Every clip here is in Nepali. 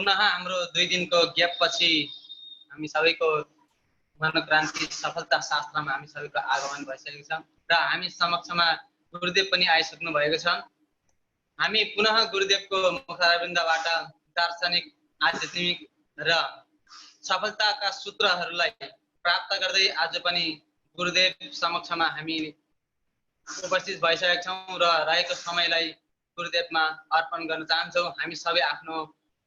पुनः हाम्रो 2 दिनको ग्याप पछि हामी सबैको मनोक्रान्ति सफलता शास्त्रमा हामी सबैको आगमन भइसकेको छ र हामी समक्षमा गुरुदेव पनि आइसक्नु भएको छ। हामी पुनः गुरुदेवको मुखारविन्दबाट दार्शनिक, आध्यात्मिक र सफलताका सूत्रहरूलाई प्राप्त गर्दै आज पनि गुरुदेव समक्षमा हामी उपस्थित भइसकेका छौँ र रहेको समयलाई गुरुदेवमा अर्पण गर्न चाहन्छौँ। हामी सबै आफ्नो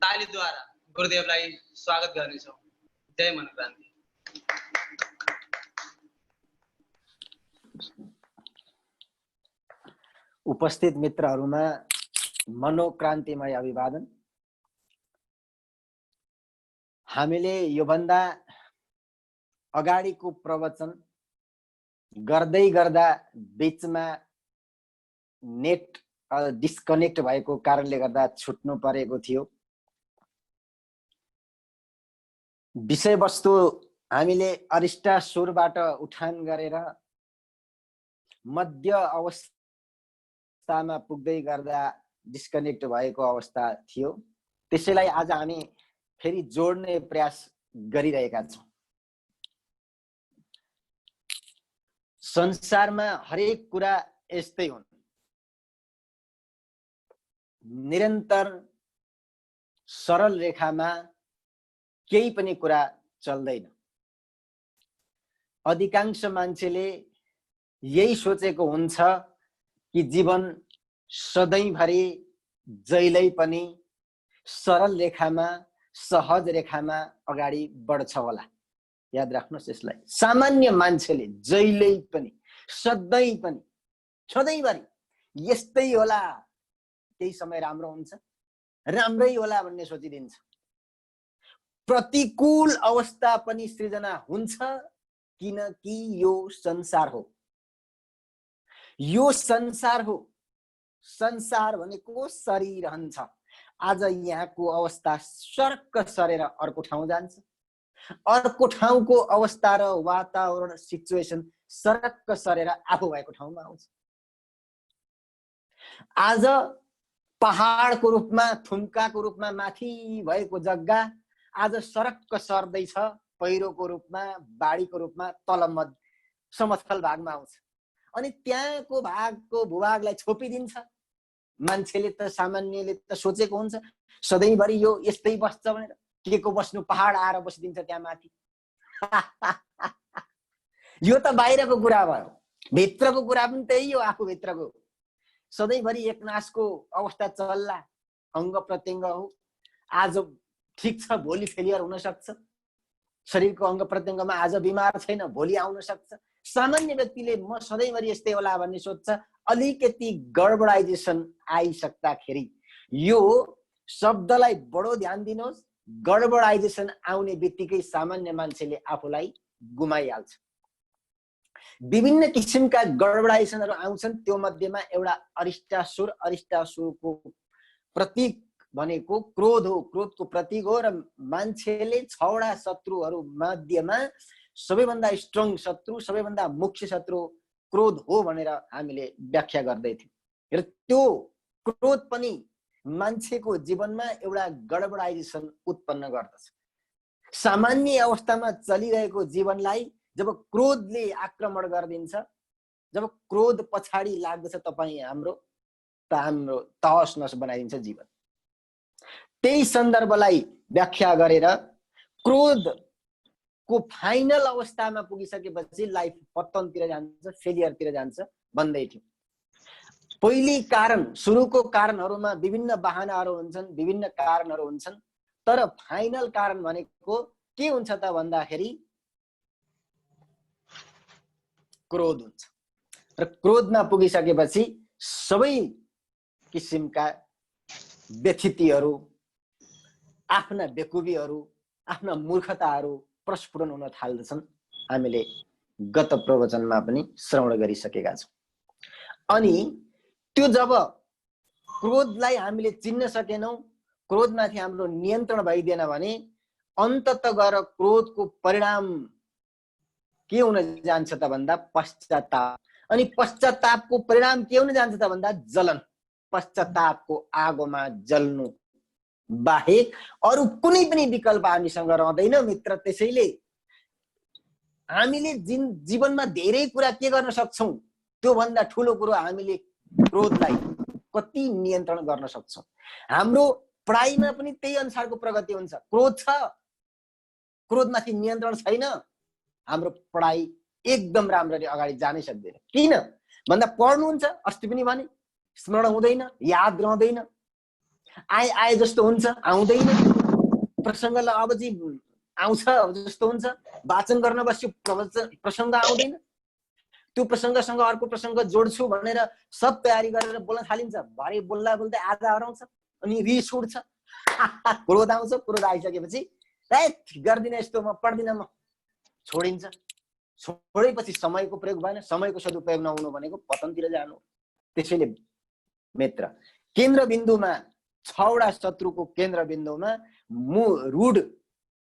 तालीद्वारा गुरुदेवलाई स्वागत गर्नेछौँ। जय मनोक्रान्ति। उपस्थित मित्रहरूमा मनोक्रान्तिमय अभिवादन। हामीले योभन्दा अगाडिको प्रवचन गर्दै गर्दा बीचमा नेट डिस्कनेक्ट भएको कारणले गर्दा छुट्नु परेको थियो। विषयवस्तु हामीले अरिष्टासुरबाट उठान गरेर मध्य अवस्थामा पुग्दै गर्दा डिस्कनेक्ट भएको अवस्था थियो। त्यसैलाई आज हामी फेरि जोड्ने प्रयास गरिरहेका छौँ। संसारमा हरेक कुरा यस्तै हुन्, निरन्तर सरल रेखामा केही पनि कुरा चल्दैन। अधिकांश मान्छेले यही सोचेको हुन्छ कि जीवन सधैँभरि जहिल्यै पनि सरल रेखामा, सहज रेखामा अगाडि बढ्छ होला। याद राख्नुहोस् यसलाई। सामान्य मान्छेले जहिल्यै पनि, सधैँ पनि, सधैँभरि यस्तै होला, केही समय राम्रो हुन्छ, राम्रै होला भन्ने सोचिदिन्छ। प्रतिकूल अवस्था पनि सृजना हुन्छ किनकि यो संसार हो। यो संसार हो। संसार भनेको सरिरहन्छ। आज यहाँको अवस्था सर्क सरेर अर्को ठाउँ जान्छ, अर्को ठाउँको अवस्था र वातावरण सिचुएसन सर्क सरेर आफू भएको ठाउँमा आउँछ। आज पहाडको रूपमा, थुम्काको रूपमा माथि भएको जग्गा आज सरक्क सर्दैछ, पहिरोको रूपमा, बाढीको रूपमा तल समथल भागमा आउँछ। अनि त्यहाँको भागको भूभागलाई छोपिदिन्छ। मान्छेले त, सामान्यले त सोचेको हुन्छ सधैँभरि यो यस्तै बस्छ भनेर। के को बस्नु, पहाड आएर बसिदिन्छ त्यहाँ माथि। यो त बाहिरको कुरा भयो। भित्रको कुरा पनि त्यही हो। आफू भित्रको सधैँभरि एकनासको अवस्था चल्ला, अङ्ग प्रत्यङ्ग हो। आज ठिक छ, भोलि फेलियर हुन सक्छ। शरीरको अङ्ग प्रत्यङ्गमा आज बिमार छैन, भोलि आउन सक्छ। सामान्य व्यक्तिले म सधैँभरि यस्तै होला भन्ने सोच्छ। अलिकति गडबडाइजेसन आइसक्दाखेरि, यो शब्दलाई बडो ध्यान दिनुहोस्, गडबडाइजेसन आउने बित्तिकै सामान्य मान्छेले आफूलाई गुमाइहाल्छ। विभिन्न किसिमका गडबडाइजेसनहरू आउँछन्। त्यो मध्येमा एउटा अरिष्टासुर, अरिष्टासुरको प्रतीक भनेको क्रोध हो, क्रोधको प्रतीक हो। र मान्छेले 6वटा शत्रुहरू मध्येमा सबैभन्दा स्ट्रङ शत्रु, सबैभन्दा मुख्य शत्रु क्रोध हो भनेर हामीले व्याख्या गर्दै थियौँ। र त्यो क्रोध पनि मान्छेको जीवनमा एउटा गडबडाइजेसन उत्पन्न गर्दछ। सामान्य अवस्थामा चलिरहेको जीवनलाई जब क्रोधले आक्रमण गरिदिन्छ, जब क्रोध पछाडि लाग्दछ तपाईँ हाम्रो तहस नहस बनाइदिन्छ जीवन। त्यही सन्दर्भलाई व्याख्या गरेर क्रोधको फाइनल अवस्थामा पुगिसकेपछि लाइफ पतनतिर जान्छ, फेलियरतिर जान्छ भन्दै थियो। पहिली कारण, सुरुको कारणहरूमा विभिन्न बहानाहरू हुन्छन्, विभिन्न कारणहरू हुन्छन्। तर फाइनल कारण भनेको के हुन्छ त भन्दाखेरि क्रोध हुन्छ। र क्रोधमा पुगिसकेपछि सबै किसिमका व्यथितिहरू, आफ्ना बेकुबीहरू, आफ्ना मूर्खताहरू प्रस्फुटन हुन थाल्दछन्। हामीले गत प्रवचनमा पनि श्रवण गरिसकेका छौँ। अनि त्यो जब क्रोधलाई हामीले चिन्न सकेनौँ, क्रोधमाथि हाम्रो नियन्त्रण भइदिएन भने अन्ततः गएर क्रोधको परिणाम के हुन जान्छ त भन्दा पश्चाताप। अनि पश्चातापको परिणाम के हुन जान्छ त भन्दा जलन। पश्चातापको आगोमा जल्नु बाहेक अरू कुनै पनि विकल्प हामीसँग रहँदैन मित्र। त्यसैले हामीले जीवनमा धेरै कुरा के गर्न सक्छौँ, त्यो भन्दा ठुलो कुरो हामीले क्रोधलाई कति नियन्त्रण गर्न सक्छौँ। हाम्रो पढाइमा पनि त्यही अनुसारको प्रगति हुन्छ। क्रोध छ, क्रोधमाथि नियन्त्रण छैन, हाम्रो पढाइ एकदम राम्ररी अगाडि जानै सक्दैन। किन भन्दा पढ्नुहुन्छ, अस्ति पनि भने स्मरण हुँदैन, याद रहँदैन, आए जस्तो हुन्छ, आउँदैन, प्रसङ्गलाई अब चाहिँ आउँछ जस्तो हुन्छ, वाचन गर्न बस्यो प्रसङ्ग आउँदैन, त्यो प्रसङ्गसँग अर्को प्रसङ्ग जोड्छु भनेर सब तयारी गरेर बोल्न थालिन्छ, भरे बोल्दा बोल्दै आधा हराउँछ, अनि रिस उठ्छ, क्रोध आउँछ। क्रोध आइसकेपछि गर्दिनँ यस्तो, म पढ्दिनँ, म छोडिन्छ। छोडेपछि समयको प्रयोग भएन, समयको सदुपयोग नहुनु भनेको पतनतिर जानु। त्यसैले मित्र, केन्द्रबिन्दुमा 6वटा शत्रुको केन्द्रबिन्दुमा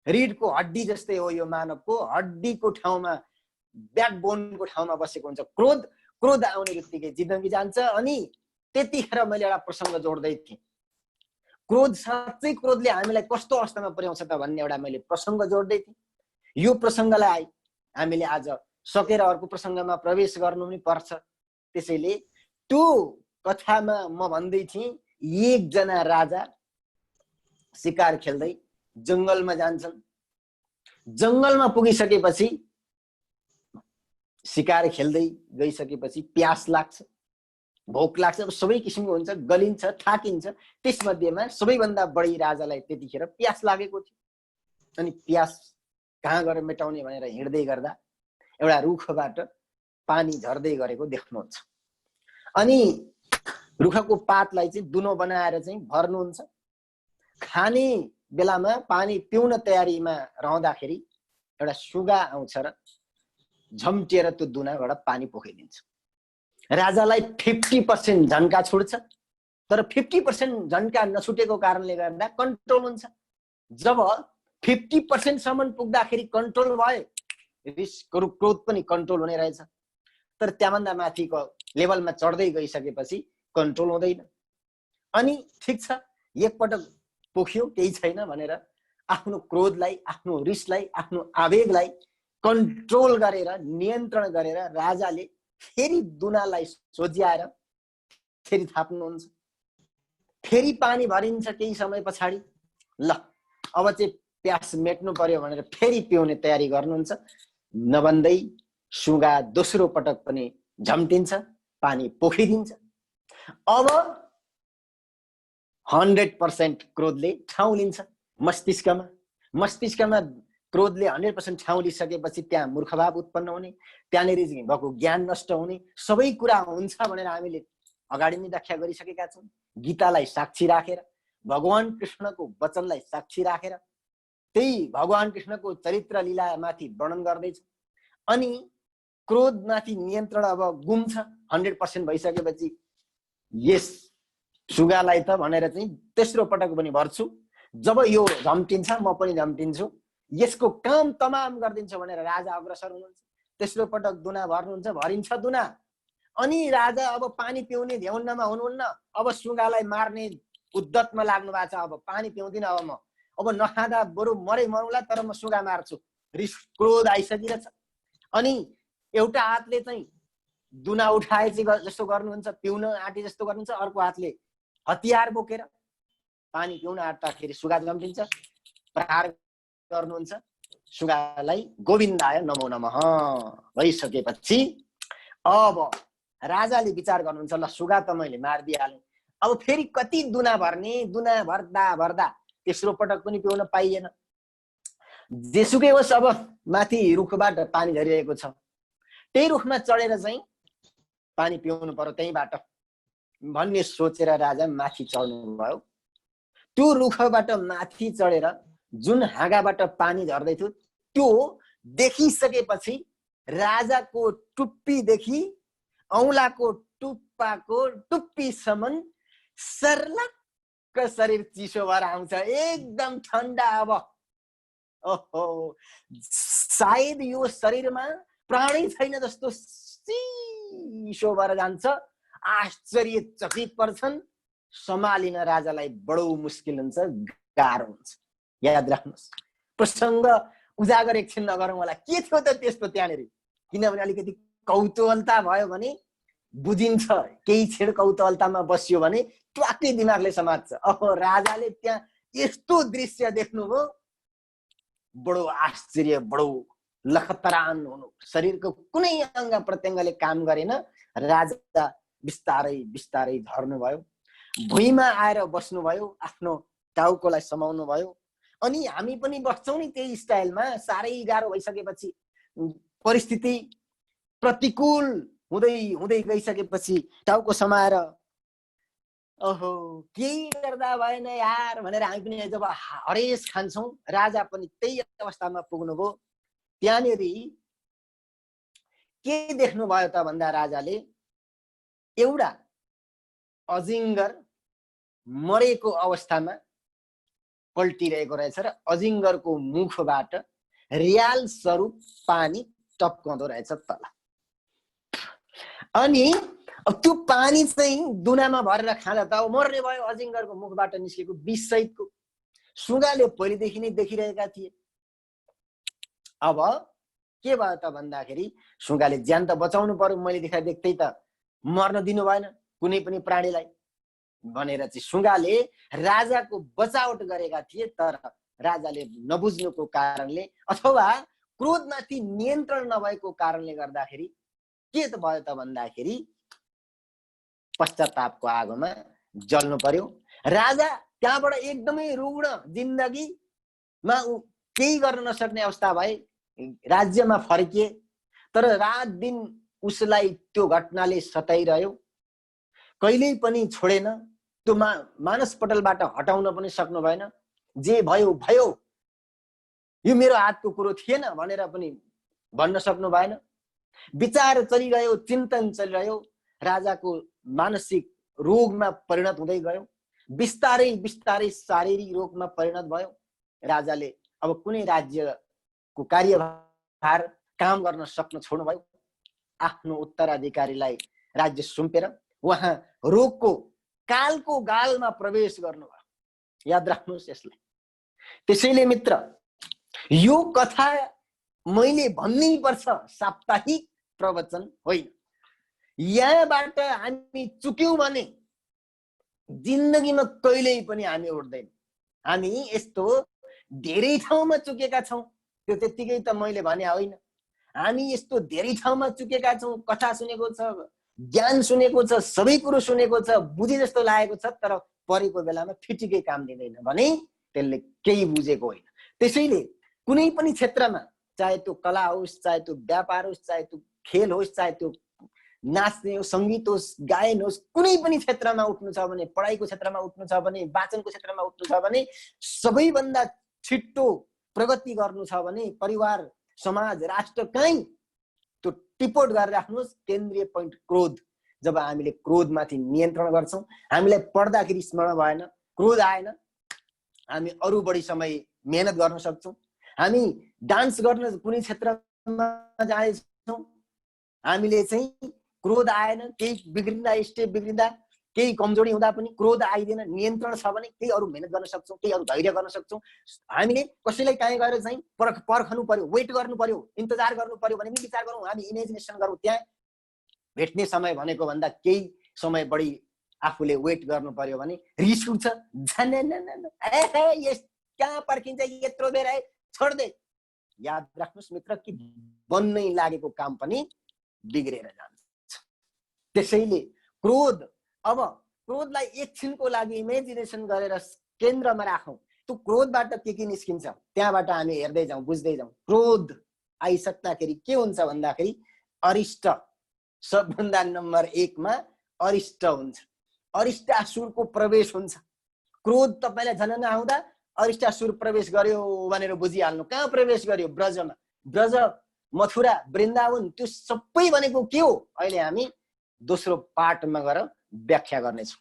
रीढको हड्डी जस्तै हो यो मानवको, हड्डीको ठाउँमा, ब्याकबोनको ठाउँमा बसेको हुन्छ क्रोध। क्रोध आउने बित्तिकै जिन्दगी जान्छ। अनि त्यतिखेर मैले एउटा प्रसङ्ग जोड्दै थिएँ, क्रोध साँच्चै क्रोधले हामीलाई कस्तो अवस्थामा पुर्याउँछ त भन्ने एउटा मैले प्रसङ्ग जोड्दै थिएँ। यो प्रसङ्गलाई हामीले आज सकेर अर्को प्रसङ्गमा प्रवेश गर्नु पनि पर्छ। त्यसैले त्यो कथामा म भन्दै थिएँ, एकजना राजा शिकार खेल्दै जङ्गलमा जान्छन्। जङ्गलमा पुगिसकेपछि, शिकार खेल्दै गइसकेपछि प्यास लाग्छ, भोक लाग्छ, सबै किसिमको हुन्छ, गलिन्छ, थाकिन्छ। त्यसमध्येमा सबैभन्दा बढी राजालाई त्यतिखेर प्यास लागेको थियो। अनि प्यास कहाँ गएर मेटाउने भनेर हिँड्दै गर्दा एउटा रुखबाट पानी झर्दै गरेको देख्नुहुन्छ। अनि रुखको पातलाई चाहिँ दुनो बनाएर चाहिँ भर्नुहुन्छ। खाने बेलामा पानी पिउन तयारीमा रहँदाखेरि एउटा सुगा आउँछ र झम्टिएर त्यो दुनाबाट पानी पोखिदिन्छ। राजालाई 50% झन्का छुट्छ, तर 50% झन्का नछुटेको कारणले गर्दा कन्ट्रोल हुन्छ। जब 50% सम्म पुग्दाखेरि कन्ट्रोल भयो, क्रोध पनि कन्ट्रोल हुने रहेछ। तर त्यहाँभन्दा माथिको लेभलमा चढ्दै गइसकेपछि कन्ट्रोल हुँदैन। अनि ठिक छ, एकपटक पोख्यो, केही छैन भनेर आफ्नो क्रोधलाई, आफ्नो रिसलाई, आफ्नो आवेगलाई कन्ट्रोल गरेर, नियन्त्रण गरेर राजाले फेरि दुनालाई सोझ्याएर फेरि थाप्नुहुन्छ। फेरि पानी भरिन्छ केही समय पछाडि। ल अब चाहिँ प्यास मेट्नु पर्यो भनेर फेरि पिउने तयारी गर्नुहुन्छ। नभन्दै सुगा दोस्रो पटक पनि झम्टिन्छ, पानी पोखिदिन्छ। अब 100% क्रोधले ठाउँ लिन्छ मस्तिष्कमा। मस्तिष्कमा क्रोधले 100% ठाउँ लिइसकेपछि त्यहाँ मूर्खभाव उत्पन्न हुने, त्यहाँनिर भएको ज्ञान नष्ट हुने, सबै कुरा हुन्छ भनेर हामीले अगाडि नै व्याख्या गरिसकेका छौँ। गीतालाई साक्षी राखेर, भगवान कृष्णको वचनलाई साक्षी राखेर, त्यही भगवान कृष्णको चरित्र लीलामाथि वर्णन गर्दैछ। अनि क्रोधमाथि नियन्त्रण अब गुम्छ 100% भइसकेपछि, यस सुगालाई त भनेर चाहिँ तेस्रो पटक पनि भर्छु, जब यो झम्टिन्छ म पनि झम्टिन्छु, यसको काम तमाम गरिदिन्छु भनेर राजा अग्रसर हुनुहुन्छ। तेस्रो पटक दुना भर्नुहुन्छ, भरिन्छ दुना। अनि राजा अब पानी पिउने ध्यानमा हुनुहुन्न, अब सुगालाई मार्ने उद्दतमा लाग्नु भएको छ। अब पानी पिउँदिन, अब नखाँदा बरु मरै मरौँला, तर म सुगा मार्छु। रिस क्रोध आइसकिरहेछ। अनि एउटा हातले चाहिँ दुना उठाए चाहिँ जस्तो गर्नुहुन्छ, पिउन आँटे जस्तो गर्नुहुन्छ, अर्को हातले हतियार बोकेर पानी पिउन आँट्दाखेरि सुगा झम्टिन्छ, प्रहार गर्नुहुन्छ। सुगालाई गोविन्दाय नमो नमः भइसकेपछि अब राजाले विचार गर्नुहुन्छ, ल सुगा त मैले मारिदिइहालेँ, अब फेरि कति दुना भर्ने? दुना भर्दा भर्दा तेस्रो पटक पनि पिउन पाइएन। जेसुकै होस्, अब माथि रुखबाट पानी झरिरहेको छ, त्यही रुखमा चढेर चाहिँ पानी पिउनु पर्यो त्यहीबाट भन्ने सोचेर राजा माथि चढ्नु भयो। त्यो रुखबाट माथि चढेर जुन हाँगाबाट पानी झर्दै थियो त्यो देखिसकेपछि राजाको टुप्पीदेखि औँलाको टुप्पाको टुप्पीसम्म सर्लक्क शरीर चिसो भएर आउँछ, एकदम ठन्डा। अब ओहो, सायद यो शरीरमा प्राणै छैन जस्तो चिसो भएर जान्छ। आश्चर्यचकित पर्छन् सम्हालिन राजालाई बडो मुस्किल हुन्छ, गाह्रो हुन्छ। याद राख्नुहोस्, प्रसङ्ग उजागर एकछिन नगरौँ होला, के थियो त त्यस्तो त्यहाँनिर। किनभने अलिकति कौतूहलता भयो भने बुझिन्छ, केही क्षण कौतूहलतामा बसियो भने ट्वाक्कै दिमागले समात्छ। राजाले त्यहाँ यस्तो दृश्य देख्नुभयो, बडो आश्चर्य, बडो लखतरान हुनु, शरीरको कुनै अङ्ग प्रत्यङ्गले काम गरेन। राजा बिस्तारै बिस्तारै झर्नुभयो, भुइँमा आएर बस्नुभयो, आफ्नो टाउकोलाई समाउनु भयो। अनि हामी पनि बस्छौँ नि त्यही स्टाइलमा। साह्रै गाह्रो भइसकेपछि, परिस्थिति प्रतिकूल हुँदै हुँदै गइसकेपछि टाउको समाएर ओहो केही गर्दा भएन यार भनेर हामी पनि जब हरेस खान्छौँ, राजा पनि त्यही अवस्थामा पुग्नुभयो। त्यहाँनिर के देख्नुभयो त भन्दा राजाले एउटा अजिङ्गर मरेको अवस्थामा पल्टिरहेको रहेछ र अजिङ्गरको मुखबाट रियाल स्वरूप पानी टप्काउँदो रहेछ तल। अनि त्यो पानी चाहिँ दुनामा भरेर खाँदा त अब मर्ने भयो। अजिङ्गरको मुखबाट निस्केको विष सहितको सुगाले पहिलेदेखि नै देखिरहेका थिए। अब के भयो त भन्दाखेरि सुगाले ज्यान त बचाउनु पर्यो, मैले देख्दै त मर्न दिनु भएन कुनै पनि प्राणीलाई भनेर चाहिँ सुगाले राजाको बचावट गरेका थिए। तर राजाले नबुझ्नुको कारणले अथवा क्रोधमाथि नियन्त्रण नभएको कारणले गर्दाखेरि के त भयो त भन्दाखेरि पश्चातापको आगोमा जल्नु पर्यो। राजा त्यहाँबाट एकदमै रुग्ण जिन्दगीमा केही गर्न नसक्ने अवस्था भए, राज्यमा फर्किए। तर रात दिन उसलाई त्यो घटनाले सताइरह्यो, कहिल्यै पनि छोडेन। त्यो मानसपटलबाट हटाउन पनि सक्नु भएन। जे भयो भयो, यो मेरो हातको कुरो थिएन भनेर पनि भन्न सक्नु भएन। विचार चलिरह्यो, चिन्तन चलिरह्यो, राजाको मानसिक रोगमा परिणत हुँदै गयो। बिस्तारै बिस्तारै शारीरिक रोगमा परिणत भयो। राजाले अब कुनै राज्यको कार्यभार काम गर्न सक्न छोड्नुभयो। आफ्नो उत्तराधिकारीलाई राज्य सुम्पेर उहाँ रोगको कालको गालमा प्रवेश गर्नुभयो। याद राख्नुहोस् यसलाई। त्यसैले मित्र, यो कथा मैले भन्नै पर्छ, साप्ताहिक प्रवचन होइन। यहाँबाट हामी चुक्यौं भने जिन्दगीमा कहिल्यै पनि हामी उठ्दैन। हामी यस्तो धेरै ठाउँमा चुकेका छौँ, त्यो त्यतिकै त मैले भने होइन। हामी यस्तो धेरै ठाउँमा चुकेका छौँ, कथा सुनेको छ, ज्ञान सुनेको छ, सबै कुरो सुनेको छ, बुझे जस्तो लागेको छ, तर परेको बेलामा फिटिकै काम दिँदैन भने त्यसले केही बुझेको होइन। त्यसैले कुनै पनि क्षेत्रमा, चाहे त्यो कला होस्, चाहे त्यो व्यापार होस्, चाहे त्यो खेल होस्, चाहे त्यो नाच्ने होस्, सङ्गीत होस्, गायन होस्, कुनै पनि क्षेत्रमा उठ्नु छ भने, पढाइको क्षेत्रमा उठ्नु छ भने, वाचनको क्षेत्रमा उठ्नु छ भने, सबैभन्दा छिट्टो प्रगति गर्नु छ भने परिवार, समाज, राष्ट्र कहीँ त्यो टिपोट गरेर राख्नुहोस्। केन्द्रीय पोइन्ट क्रोध। जब हामीले क्रोधमाथि नियन्त्रण गर्छौँ, हामीलाई पढ्दाखेरि स्मरण भएन, क्रोध आएन, हामी अरू बढी समय मेहनत गर्न सक्छौँ। हामी डान्स गर्न कुनै क्षेत्रमा जाँदैछौँ, हामीले चाहिँ क्रोध आएन, केही बिग्रिँदा, स्टेप बिग्रिँदा, केही कमजोरी हुँदा पनि क्रोध आइदिएन, नियन्त्रण छ भने केही अरू मेहनत गर्न सक्छौँ, केही अरू धैर्य गर्न सक्छौँ। हामीले कसैलाई कहीँ गएर चाहिँ पर्खनु पर्यो, वेट गर्नु पर्यो, इन्तजार गर्नु पर्यो भने पनि विचार गरौँ, हामी इमेजिनेसन गरौँ। त्यहाँ भेट्ने समय भनेको भन्दा केही समय बढी आफूले वेट गर्नु पर्यो भने रिस उठ्छ। कहाँ पर्खिन्छ, यत्रो बेर है, छोड्दे। याद राख्नुहोस् मित्र कि बन्नै लागेको काम पनि बिग्रेर जान्छ। त्यसैले क्रोध, अब क्रोधलाई एकछिनको लागि इमेजिनेसन गरेर केन्द्रमा राखौँ। त्यो क्रोधबाट के निस्किन्छ त्यहाँबाट हामी हेर्दै जाउँ, बुझ्दै जाउँ। क्रोध आइसक्दाखेरि के हुन्छ भन्दाखेरि अरिष्ट, सबभन्दा नम्बर 1 मा अरिष्ट हुन्छ। अरिष्टासुरको प्रवेश हुन्छ। क्रोध तपाईलाई झन् आउँदा अरिष्टासुर प्रवेश गर्यो भनेर बुझिहाल्नु। कहाँ प्रवेश गर्यो? ब्रजमा। ब्रज, मथुरा, वृन्दावन, त्यो सबै भनेको के हो अहिले हामी दोस्रो पाठमा गएर व्याख्या गर्नेछौँ।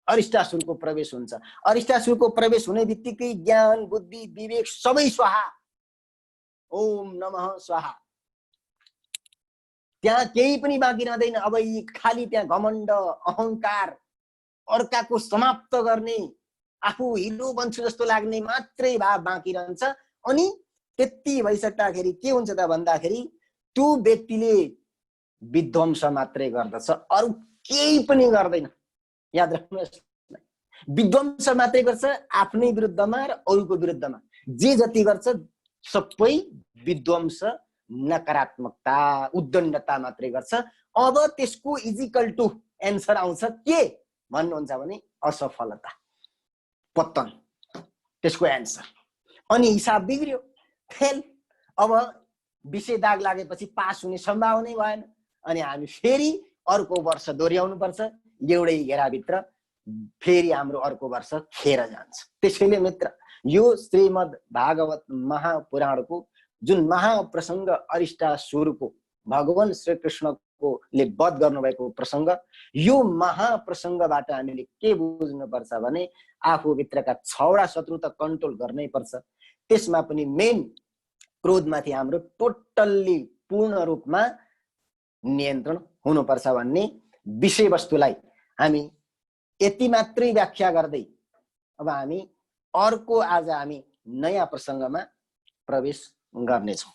अरिष्टासुरको प्रवेश हुन्छ। अरिष्टासुरको प्रवेश हुने बित्तिकै ज्ञान, बुद्धि, विवेक सबै स्वाहा। ओम नमः स्वाहा। त्यहाँ केही पनि बाँकी रहँदैन। अब यी खाली त्यहाँ घमण्ड, अहंकार, अर्काको समाप्त गर्ने, आफू हिरो बन्छु जस्तो लाग्ने मात्रै भाव बाँकी रहन्छ। अनि त्यति भइसक्दाखेरि के हुन्छ त भन्दाखेरि त्यो व्यक्तिले विध्वंस मात्रै गर्दछ, अरू केही पनि गर्दैन। याद राख्नुहोस्, विध्वंस मात्रै गर्छ आफ्नै विरुद्धमा र अरूको विरुद्धमा। जे जति गर्छ सबै विध्वंस, नकारात्मकता, उद्दण्डता मात्रै गर्छ। अब त्यसको इजिकल टु एन्सर आउँछ के भन्नुहुन्छ भने असफलता, पतन, त्यसको एन्सर। अनि हिसाब बिग्रियो, फेल। अब विषय दाग लागेपछि पास हुने सम्भावना भएन। अनि हामी फेरि अर्को वर्ष दोहोऱ्याउनु पर्छ, एउटै घेराभित्र फेरि हाम्रो अर्को वर्ष खेर जान्छ। त्यसैले मित्र, यो श्रीमद् भागवत महापुराणको जुन महाप्रसङ्ग अरिष्टासुरको भगवान श्रीकृष्णको ले वध गर्नुभएको प्रसङ्ग, यो महाप्रसङ्गबाट हामीले के बुझ्नुपर्छ भने आफूभित्रका 6वटा शत्रु त कन्ट्रोल गर्नै पर्छ। त्यसमा पनि मेन क्रोधमाथि हाम्रो टोटल्ली पूर्ण रूपमा नियन्त्रण हुनुपर्छ भन्ने विषयवस्तुलाई हामी यति मात्रै व्याख्या गर्दै अब हामी अर्को आज हामी नयाँ प्रसङ्गमा प्रवेश गर्नेछौँ।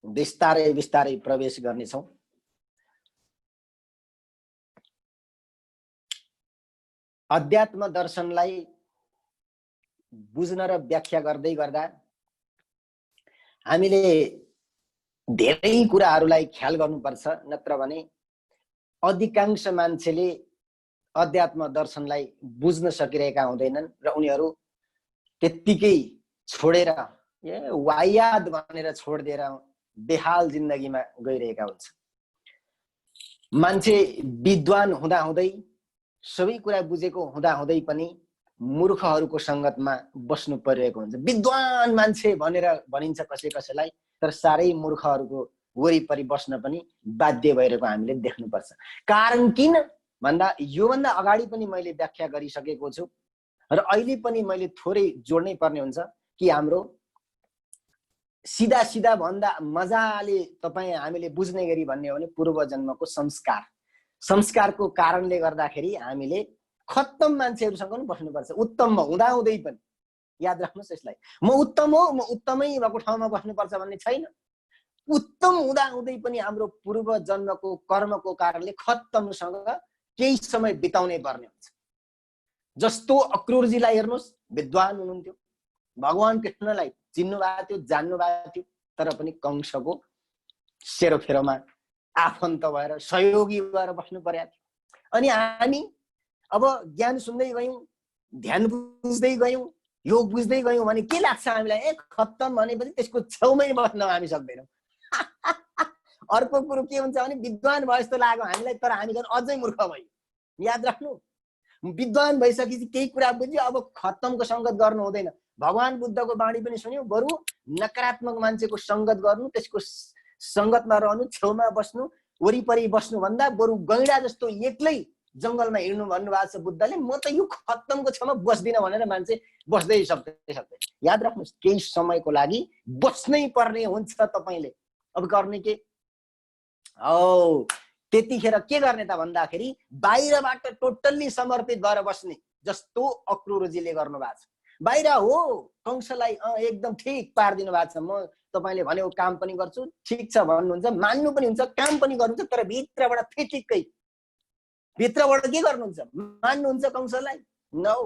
बिस्तारै बिस्तारै प्रवेश गर्नेछौँ। अध्यात्म दर्शनलाई बुझ्न र व्याख्या गर्दै गर्दा हामीले धेरै कुराहरूलाई ख्याल गर्नुपर्छ, नत्र भने अधिकांश मान्छेले अध्यात्म दर्शनलाई बुझ्न सकिरहेका हुँदैनन् र उनीहरू त्यत्तिकै छोडेर वायाद भनेर छोडिदिएर बेहाल जिन्दगीमा गइरहेका हुन्छन्। मान्छे विद्वान हुँदाहुँदै, सबै कुरा बुझेको हुँदाहुँदै पनि मूर्खहरूको सङ्गतमा बस्नु परिरहेको हुन्छ। विद्वान मान्छे भनेर भनिन्छ कसै कसैलाई, तर साह्रै मूर्खहरूको वरिपरि बस्न पनि बाध्य भइरहेको हामीले देख्नुपर्छ। कारण किन भन्दा योभन्दा अगाडि पनि मैले व्याख्या गरिसकेको छु र अहिले पनि मैले थोरै जोड्नै पर्ने हुन्छ कि हाम्रो सिधा सिधा भन्दा मजाले तपाईँ हामीले बुझ्ने गरी भन्ने हो भने पूर्व जन्मको संस्कार, संस्कारको कारणले गर्दाखेरि हामीले खत्तम मान्छेहरूसँग पनि बस्नुपर्छ। उत्तम हुँदाहुँदै पनि याद राख्नुहोस् यसलाई, म उत्तम हो, म उत्तमै भएको ठाउँमा बस्नुपर्छ भन्ने छैन। उत्तम हुँदाहुँदै पनि हाम्रो पूर्व जन्मको कर्मको कारणले खत्तमसँग केही समय बिताउनै पर्ने हुन्छ। जस्तो अक्रूरजीलाई हेर्नुहोस्, विद्वान हुनुहुन्थ्यो, भगवान कृष्णलाई चिन्नु भएको थियो, जान्नु भएको थियो, तर पनि कंसको सेरोफेरोमा आफन्त भएर सहयोगी भएर बस्नु परेको थियो। अनि हामी अब ज्ञान सुन्दै गयौँ, ध्यान बुझ्दै गयौँ, योग बुझ्दै गयौँ भने के लाग्छ हामीलाई? खत्तम भनेपछि त्यसको छेउमै बस्न हामी सक्दैनौँ। अर्को कुरो के हुन्छ भने विद्वान भए जस्तो लाग्यो हामीलाई, तर हामी झन् अझै मूर्ख भयौँ। याद राख्नु, विद्वान भइसकेपछि केही कुरा बुझ्यो, अब खत्तमको सङ्गत गर्नु हुँदैन। भगवान बुद्धको बाणी पनि सुन्यौँ, बरु नकारात्मक मान्छेको सङ्गत गर्नु, त्यसको सङ्गतमा रहनु, छेउमा बस्नु, वरिपरि बस्नु भन्दा बरु गैँडा जस्तो एक्लै जङ्गलमा हिँड्नु भन्नुभएको छ बुद्धले। म त यो खत्तमको छेउमा बस्दिनँ भनेर मान्छे बस्दै सक्दै। याद राख्नुहोस्, केही समयको लागि बस्नै पर्ने हुन्छ तपाईँले। अब गर्ने के हो? त्यतिखेर के गर्ने त भन्दाखेरि बाहिरबाट टोटल्ली समर्पित भएर बस्ने, जस्तो अक्रूरजीले गर्नुभएको छ। बाहिर हो कंसलाई एकदम ठिक पारिदिनु भएको छ, म तपाईँले भनेको काम पनि गर्छु, ठिक छ भन्नुहुन्छ, मान्नु पनि हुन्छ, काम पनि गर्नुहुन्छ, तर भित्रबाट फिटिक्कै भित्रबाट के गर्नुहुन्छ? मान्नुहुन्छ कंसलाई? नौ।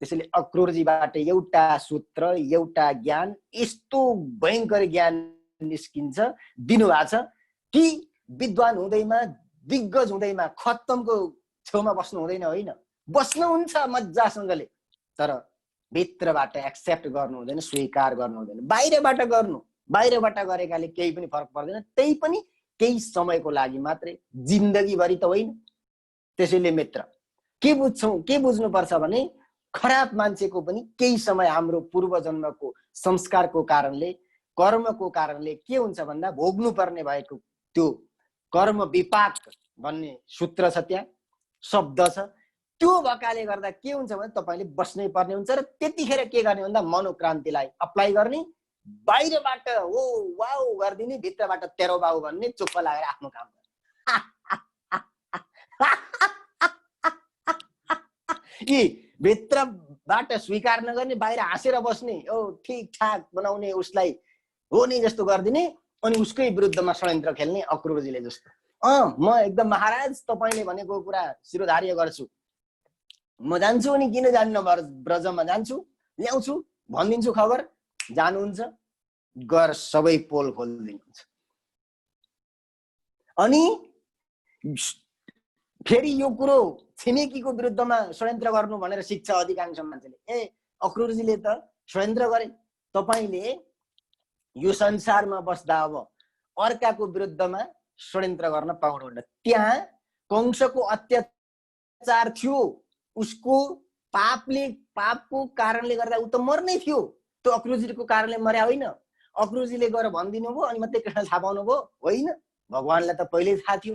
त्यसैले अक्रूरजीबाट एउटा सूत्र, एउटा ज्ञान, यस्तो भयङ्कर ज्ञान निस्किन्छ, दिनुभएको छ कि विद्वान हुँदैमा, दिग्गज हुँदैमा खत्तमको छेउमा बस्नु हुँदैन, होइन, बस्नुहुन्छ मजासँगले, तर भित्रबाट एक्सेप्ट गर्नु हुँदैन, स्वीकार गर्नु हुँदैन। बाहिरबाट गर्नु, बाहिरबाट गरेकाले केही पनि फरक पर्दैन, त्यही पनि केही समयको लागि मात्रै, जिन्दगीभरि त होइन। त्यसैले मित्र, के बुझ्छौँ, के बुझ्नुपर्छ भने खराब मान्छेको पनि केही समय हाम्रो पूर्व जन्मको संस्कारको कारणले, कर्मको कारणले के हुन्छ भन्दा भोग्नु पर्ने भएको त्यो कर्म विपाक भन्ने सूत्र छ, त्यहाँ शब्द छ। त्यो भएकाले गर्दा के हुन्छ भने तपाईँले बस्नै पर्ने हुन्छ र त्यतिखेर के गर्ने भन्दा मनोक्रान्तिलाई अप्लाई गर्ने, बाहिरबाट ओ वाउ गरिदिने, भित्रबाट तेरो बाउ भन्ने, चुप्प लागेर आफ्नो काम गर्ने। यी भित्रबाट स्वीकार नगर्ने, बाहिर हाँसेर बस्ने, ओ ठिक ठाक बनाउने, उसलाई हो नि जस्तो गरिदिने, अनि उसकै विरुद्धमा षड्यन्त्र खेल्ने अक्रुरजीले जस्तो। म एकदम महाराज तपाईँले भनेको कुरा शिरोधार्य गर्छु, म जान्छु नि, किन जान्न, ब्रजमा जान्छु, ल्याउँछु, भनिदिन्छु खबर, जानुहुन्छ गएर सबै पोल खोलिदिनुहुन्छ। अनि फेरि यो कुरो छिमेकीको विरुद्धमा षड्यन्त्र गर्नु भनेर सिक्छ अधिकांश मान्छेले। ए अक्रुरजीले त षड्यन्त्र गरे, तपाईँले यो संसारमा बस्दा अब अर्काको विरुद्धमा षड्यन्त्र गर्न पाउनुहुन्न। त्यहाँ कंसको अत्याचार थियो, उसको पापको कारणले गर्दा ऊ त मर्नै थियो, त्यो अक्रुरजीको कारणले मर्या होइन। अक्रुरजीले गएर भनिदिनु भयो अनि मात्रै कृष्ण थाहा पाउनु भयो होइन, भगवानलाई त पहिल्यै थाहा थियो।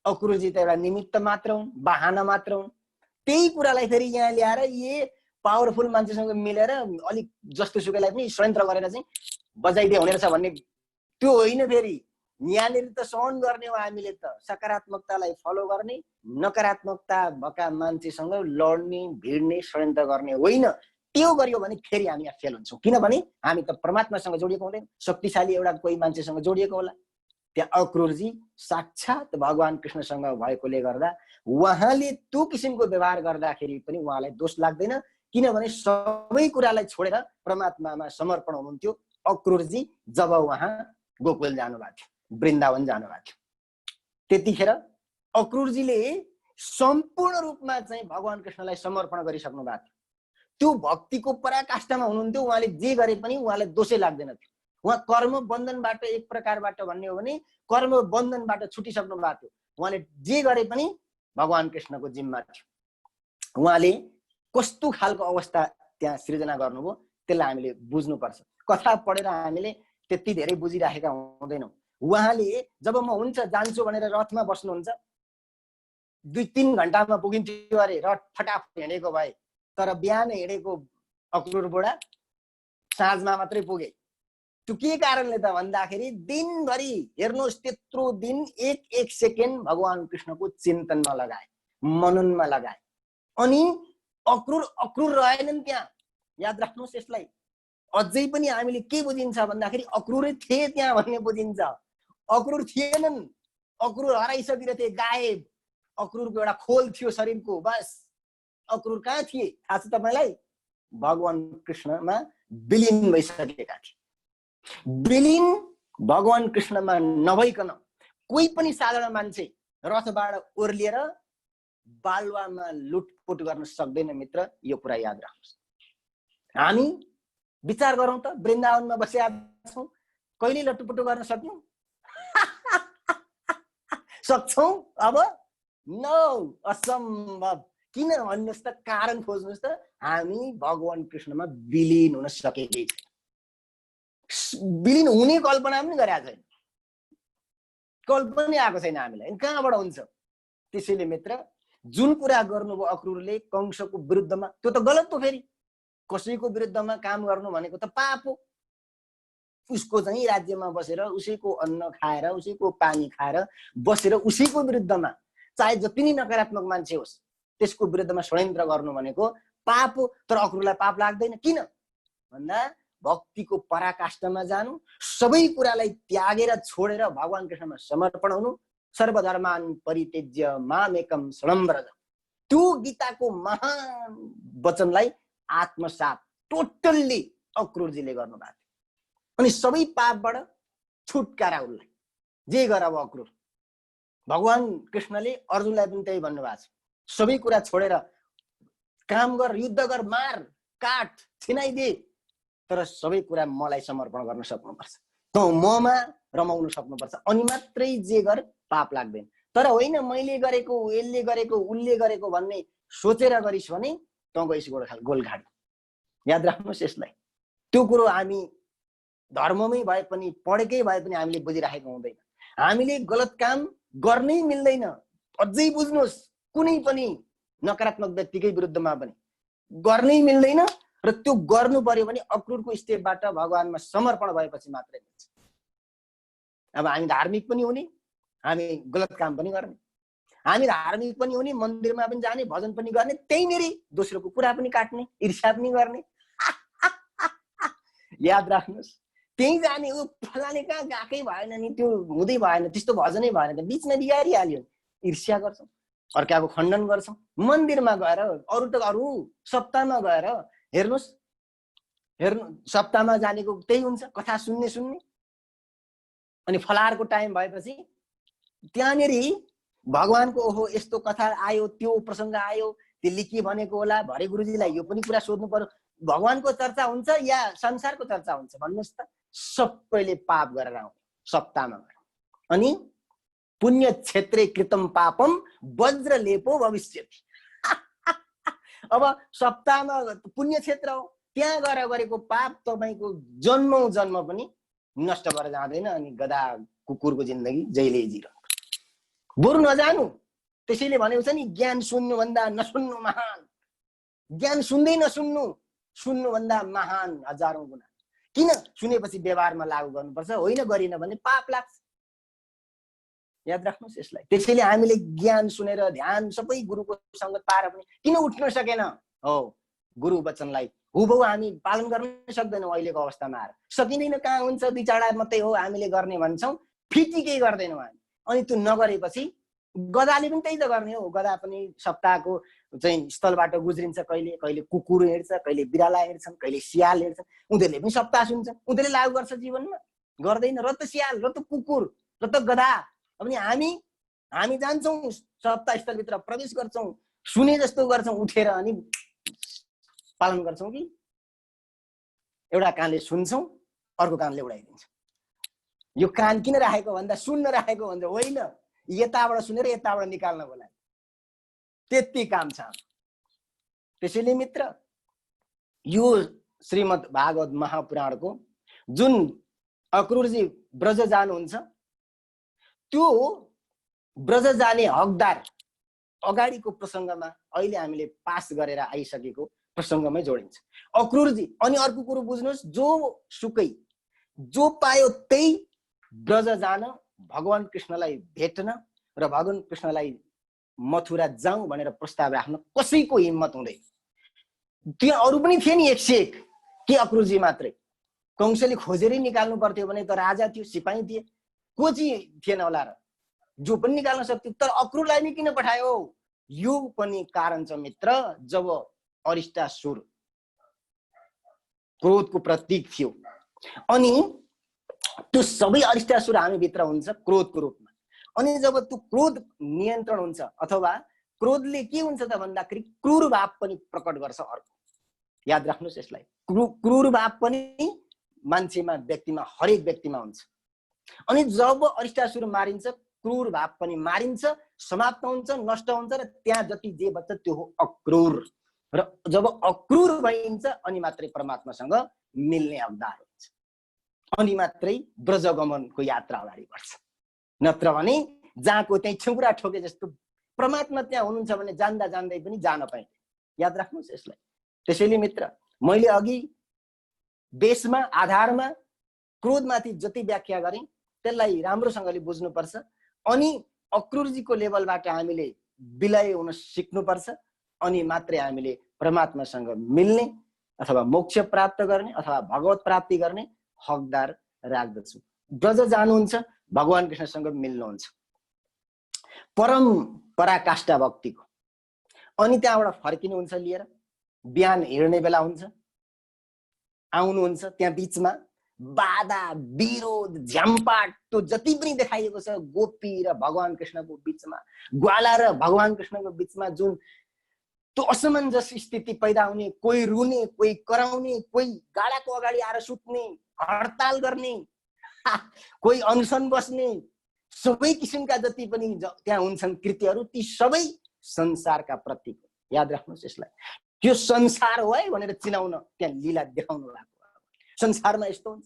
अक्रुरजी त एउटा निमित्त मात्र हुन्, बहाना मात्र हुन्। त्यही कुरालाई फेरि यहाँ ल्याएर ये पावरफुल मान्छेसँग मिलेर अलिक जस्तो सुकैलाई पनि षड्यन्त्र गरेर चाहिँ बजाइदिए हुने रहेछ भन्ने त्यो होइन। फेरि यहाँनिर त सहन गर्ने हो, हामीले त सकारात्मकतालाई फलो गर्ने, नकारात्मकता भएका मान्छेसँग लड्ने, भिड्ने, षड्यन्त्र गर्ने होइन। त्यो गरियो भने फेरि हामी यहाँ फेल हुन्छौँ, किनभने हामी त परमात्मासँग जोडिएको हुँदैन, शक्तिशाली एउटा कोही मान्छेसँग जोडिएको होला। त्यहाँ अक्रुरजी साक्षात भगवान कृष्णसँग भएकोले गर्दा उहाँले त्यो किसिमको व्यवहार गर्दाखेरि पनि उहाँलाई दोष लाग्दैन, किनभने सबै कुरालाई छोडेर परमात्मामा समर्पण हुनुहुन्थ्यो अक्रुरजी जब उहाँ गोकुल जानुभएको थियो, वृन्दावन जानुभएको थियो। त्यतिखेर अक्रुरजीले सम्पूर्ण रूपमा चाहिँ भगवान कृष्णलाई समर्पण गरिसक्नु भएको थियो। त्यो भक्तिको पराकाष्ठामा हुनुहुन्थ्यो, उहाँले जे गरे पनि उहाँलाई दोषै लाग्दैन थियो। उहाँ कर्म बन्धनबाट एक प्रकारबाट भन्ने हो भने कर्म बन्धनबाट छुटिसक्नु भएको थियो। उहाँले जे गरे पनि भगवान कृष्णको जिम्मा थियो। उहाँले कस्तो खालको अवस्था त्यहाँ सृजना गर्नुभयो त्यसलाई हामीले बुझ्नुपर्छ। कथा पढेर हामीले त्यति धेरै बुझिराखेका हुँदैनौँ। उहाँले जब म हुन्छ जान्छु भनेर रथमा बस्नुहुन्छ, 2-3 घण्टामा पुगिन्थ्यो अरे, रथ फटाफट हिँडेको भए, तर बिहान हिँडेको अक्रुर बुढा साँझमा मात्रै पुगे। त्यो के कारणले त भन्दाखेरि दिनभरि हेर्नुहोस्, त्यत्रो दिन एक एक सेकेन्ड भगवान कृष्णको चिन्तनमा लगाए, मननमा लगाए, अनि अक्रुर अक्रुर रहेनन् त्यहाँ। याद राख्नुहोस् यसलाई। अझै पनि हामीले के बुझिन्छ भन्दाखेरि अक्रुरै थिए त्यहाँ भन्ने बुझिन्छ। अक्रुर थिएनन्, अक्रुर हराइसकेर थिए, गायब। अक्रुरको एउटा खोल थियो शरीरको, बस। अक्रुर कहाँ थिए थाहा छ तपाईँलाई? भगवान कृष्णमा विलिन भइसकेका थिए। विलिन भगवान कृष्णमा नभइकन कोही पनि साधारण मान्छे रथबाट ओर्लिएर बालुवामा लुटपुट गर्न सक्दैन मित्र, यो कुरा याद राख्नुहोस्। हामी विचार गरौँ त, वृन्दावनमा बसेका छौँ, कहिले लुटपुट गर्न सक्यौँ? सक्छौँ अब? नो, असम्भव। किन भन्नुहोस् त, कारण खोज्नुहोस् त। हामी भगवान कृष्णमा विलिन हुन सकेकै छैन। विलिन हुने कल्पना पनि गरेका छैन, कल्पना आएको छैन हामीलाई, कहाँबाट हुन्छ? त्यसैले मित्र, जुन कुरा गर्नुभयो अक्रुरले कंसको विरुद्धमा, त्यो त गलत हो। फेरि कसैको विरुद्धमा काम गर्नु भनेको त पाप हो। उसको चाहिँ राज्यमा बसेर उसैको अन्न खाएर उसैको पानी खाएर बसेर उसैको विरुद्धमा, चाहे जति नै नकारात्मक मान्छे होस्, त्यसको विरुद्धमा षड्यन्त्र गर्नु भनेको पाप हो। तर अक्रुरलाई पाप लाग्दैन। किन भन्दा भक्तिको पराकाष्ठामा जानु, सबै कुरालाई त्यागेर छोडेर भगवान कृष्णमा समर्पण हुनु, सर्वधर्मान परित्यज्य मामेकम शरणं व्रज, त्यो गीताको महान वचनलाई आत्मसात टोटल्ली अक्रुरजीले गर्नुभएको थियो। अनि सबै पापबाट छुटकारा उसलाई, जे गर अब अक्रुर। भगवान कृष्णले अर्जुनलाई पनि त्यही भन्नुभएको छ, सबै कुरा छोडेर काम गर, युद्ध गर, मार, काट, छिनाइदे, तर सबै कुरा मलाई समर्पण गर्न सक्नुपर्छ, त ममा रमाउन सक्नुपर्छ, अनि मात्रै जे गर पाप लाग्दैन। तर होइन मैले गरेको, यसले गरेको, उसले गरेको भन्ने सोचेर गरिस् भने त गइस गोलघाट। याद राख्नुहोस् यसलाई। त्यो कुरो हामी धर्ममै भए पनि पढेकै भए पनि हामीले बुझिराखेको हुँदैन। हामीले गलत काम गर्नै मिल्दैन। अझै बुझ्नुहोस्, कुनै पनि नकारात्मक व्यक्तिकै विरुद्धमा पनि गर्नै मिल्दैन, र त्यो गर्नु पर्यो भने अक्रुरको स्टेपबाट भगवानमा समर्पण भएपछि मात्रै हुन्छ। अब हामी धार्मिक पनि हुने, हामी गलत काम पनि गर्ने, हामी धार्मिक पनि हुने, मन्दिरमा पनि जाने, भजन पनि गर्ने, त्यहीँनेरि दोस्रोको कुरा पनि काट्ने, ईर्ष्या पनि गर्ने। याद राख्नुहोस्, त्यहीँ जाने, ऊ फलाने कहाँ गएकै भएन नि, त्यो हुँदै भएन, त्यस्तो भजनै भएन, बिचमा बिगारिहाल्यो, ईर्ष्या गर्छौँ, अर्काको खण्डन गर्छौँ। मन्दिरमा गएर अरू त अरू, सप्ताहमा गएर हेर्नुहोस्, सप्ताहमा जानेको त्यही हुन्छ, कथा सुन्ने। अनि फलारको टाइम भएपछि त्यहाँनेरि भगवानको ओहो यस्तो कथा आयो, त्यो प्रसङ्ग आयो, त्यसले के भनेको होला, भरे गुरुजीलाई यो पनि कुरा सोध्नु पर्यो। भगवानको चर्चा हुन्छ या संसारको चर्चा हुन्छ भन्नुहोस् त? सबैले पाप गरेर आउने सप्ताहमा गएर। अनि पुण्य क्षेत्रे कृतम पापम वज्रलेपो भविष्यति। अब सप्ताहमा पुण्य क्षेत्र हो, त्यहाँ गएर गरेको पाप तपाईँको जन्मौं जन्म पनि नष्ट भएर जाँदैन। अनि गधा कुकुरको जिन्दगी जहिले जिरो, बरु नजानु। त्यसैले भनेको छ नि, ज्ञान सुन्नुभन्दा नसुन्नु महान। ज्ञान सुन्दै नसुन्नु, सुन्नुभन्दा महान हजारौं गुणा। किन? सुनेपछि व्यवहारमा लागू गर्नुपर्छ, होइन गरिन भने पाप लाग्छ। याद राख्नुहोस् यसलाई। त्यसैले हामीले ज्ञान सुनेर ध्यान सबै गुरुको सङ्गत पाएर पनि किन उठ्न सकेन? हो, गुरु वचनलाई हुबहु हामी पालन गर्न सक्दैनौँ। अहिलेको अवस्थामा आएर सकिँदैन, कहाँ हुन्छ, दुई चाडा मात्रै हो हामीले गर्ने भन्छौँ, फिटिकै गर्दैनौँ हामी। अनि त्यो नगरेपछि गधाले पनि त्यही त गर्ने हो। गधा पनि सप्ताहको चाहिँ स्थलबाट गुज्रिन्छ, कहिले कहिले कुकुर हिँड्छ, कहिले बिराला हिँड्छन्, कहिले सियाल हिँड्छन्। उनीहरूले पनि सप्ताह सुन्छन्, उनीहरूले लागू गर्छ जीवनमा? गर्दैन। र त सियाल, र त कुकुर, र त गधा। अनि हामी जान्छौँ सप्ताह स्थलभित्र, प्रवेश गर्छौँ, सुने जस्तो गर्छौँ, उठेर अनि पालन गर्छौँ कि एउटा कानले सुन्छौँ, अर्को कानले उडाइदिन्छौँ। यो कान किन राखेको भन्दा सुन्न राखेको भन्दा होइन, यताबाट सुनेर यताबाट निकाल्नको लागि, त्यति काम छ। त्यसैले मित्र, यो श्रीमद् भागवत महापुराणको जुन अक्रूरजी ब्रज जानुहुन्छ, त्यो ब्रज जाने हकदार अगाडिको प्रसङ्गमा अहिले हामीले पास गरेर आइसकेको प्रसङ्गमै जोडिन्छ अक्रूरजी। अनि अर्को कुरो बुझ्नुहोस्, जो सुकै जो पायो त्यही ब्रज जान, भगवान कृष्णलाई भेट्न र भगवान कृष्णलाई मथुरा जाउँ भनेर प्रस्ताव राख्न कसैको हिम्मत हुँदैन। त्यहाँ अरू पनि थिए नि 101, के अक्रूरजी मात्रै? कंसले खोजेरै निकाल्नु पर्थ्यो भने त राजा थियो, सिपाही थिए, को चाहिँ थिएन होला र? जो पनि निकाल्न सक्थ्यो। तर अक्रूरलाई नै किन पठायो? यो पनि कारण छ मित्र। जब अरिष्टासुर क्रोधको प्रतीक थियो, अनि त्यो सबै अरिष्टासुर हामी भित्र हुन्छ क्रोधको रूपमा। अनि जब त्यो क्रोध नियन्त्रण हुन्छ, अथवा क्रोधले के हुन्छ त भन्दाखेरि क्रूर भाव पनि प्रकट गर्छ अर्को। याद राख्नुहोस् यसलाई। क्रूर भाव पनि मान्छेमा, व्यक्तिमा, हरेक व्यक्तिमा हुन्छ। अनि जब अरिष्टासुर मारिन्छ, क्रूर भाव पनि मारिन्छ, समाप्त हुन्छ, नष्ट हुन्छ, र त्यहाँ जति जे बच्छ त्यो हो अक्रूर। र जब अक्रूर भइन्छ अनि मात्रै परमात्मासँग मिल्ने हकदार हुन्छ, अनि मात्रै ब्रजगमनको यात्रा अगाडि बढ्छ। नत्र भने जहाँको त्यही छुङ्गुरा ठोके जस्तो परमात्मा त्यहाँ हुनुहुन्छ भने जान्दा जान्दै पनि जान पाइन्छ। याद राख्नुहोस् यसलाई। त्यसैले मित्र, मैले अघि बेसमा, आधारमा क्रोधमाथि जति व्याख्या गरेँ त्यसलाई राम्रोसँगले बुझ्नुपर्छ। अनि अक्रूरजीको लेभलबाट हामीले विलय हुन सिक्नुपर्छ, अनि मात्रै हामीले परमात्मासँग मिल्ने अथवा मोक्ष प्राप्त गर्ने अथवा भगवत प्राप्ति गर्ने हकदार राख्दछु। ब्रज जानुहुन्छ, भगवान कृष्णसँग मिल्नुहुन्छ, परम पराकाष्ठा भक्तिको। अनि त्यहाँबाट फर्किनुहुन्छ लिएर, बिहान हिँड्ने बेला हुन्छ, आउनुहुन्छ, त्यहाँ बिचमा बाधा विरोध झ्याम्पाट त्यो जति पनि देखाइएको छ गोपी र भगवान कृष्णको बिचमा, ग्वाला र भगवान कृष्णको बिचमा जुन त्यो असमञ्जस स्थिति पैदा हुने, कोही रुने, कोही कराउने, कोही गाडाको अगाडि आएर सुत्ने, हडताल गर्ने, कोही अनसन बस्ने, सबै किसिमका जति पनि त्यहाँ हुन्छन् कृत्यहरू, ती सबै संसारका प्रतीक। याद राख्नुहोस् यसलाई। त्यो संसार हो है भनेर चिनाउन त्यहाँ लीला देखाउनु भएको। संसारमा यस्तो हुन्छ,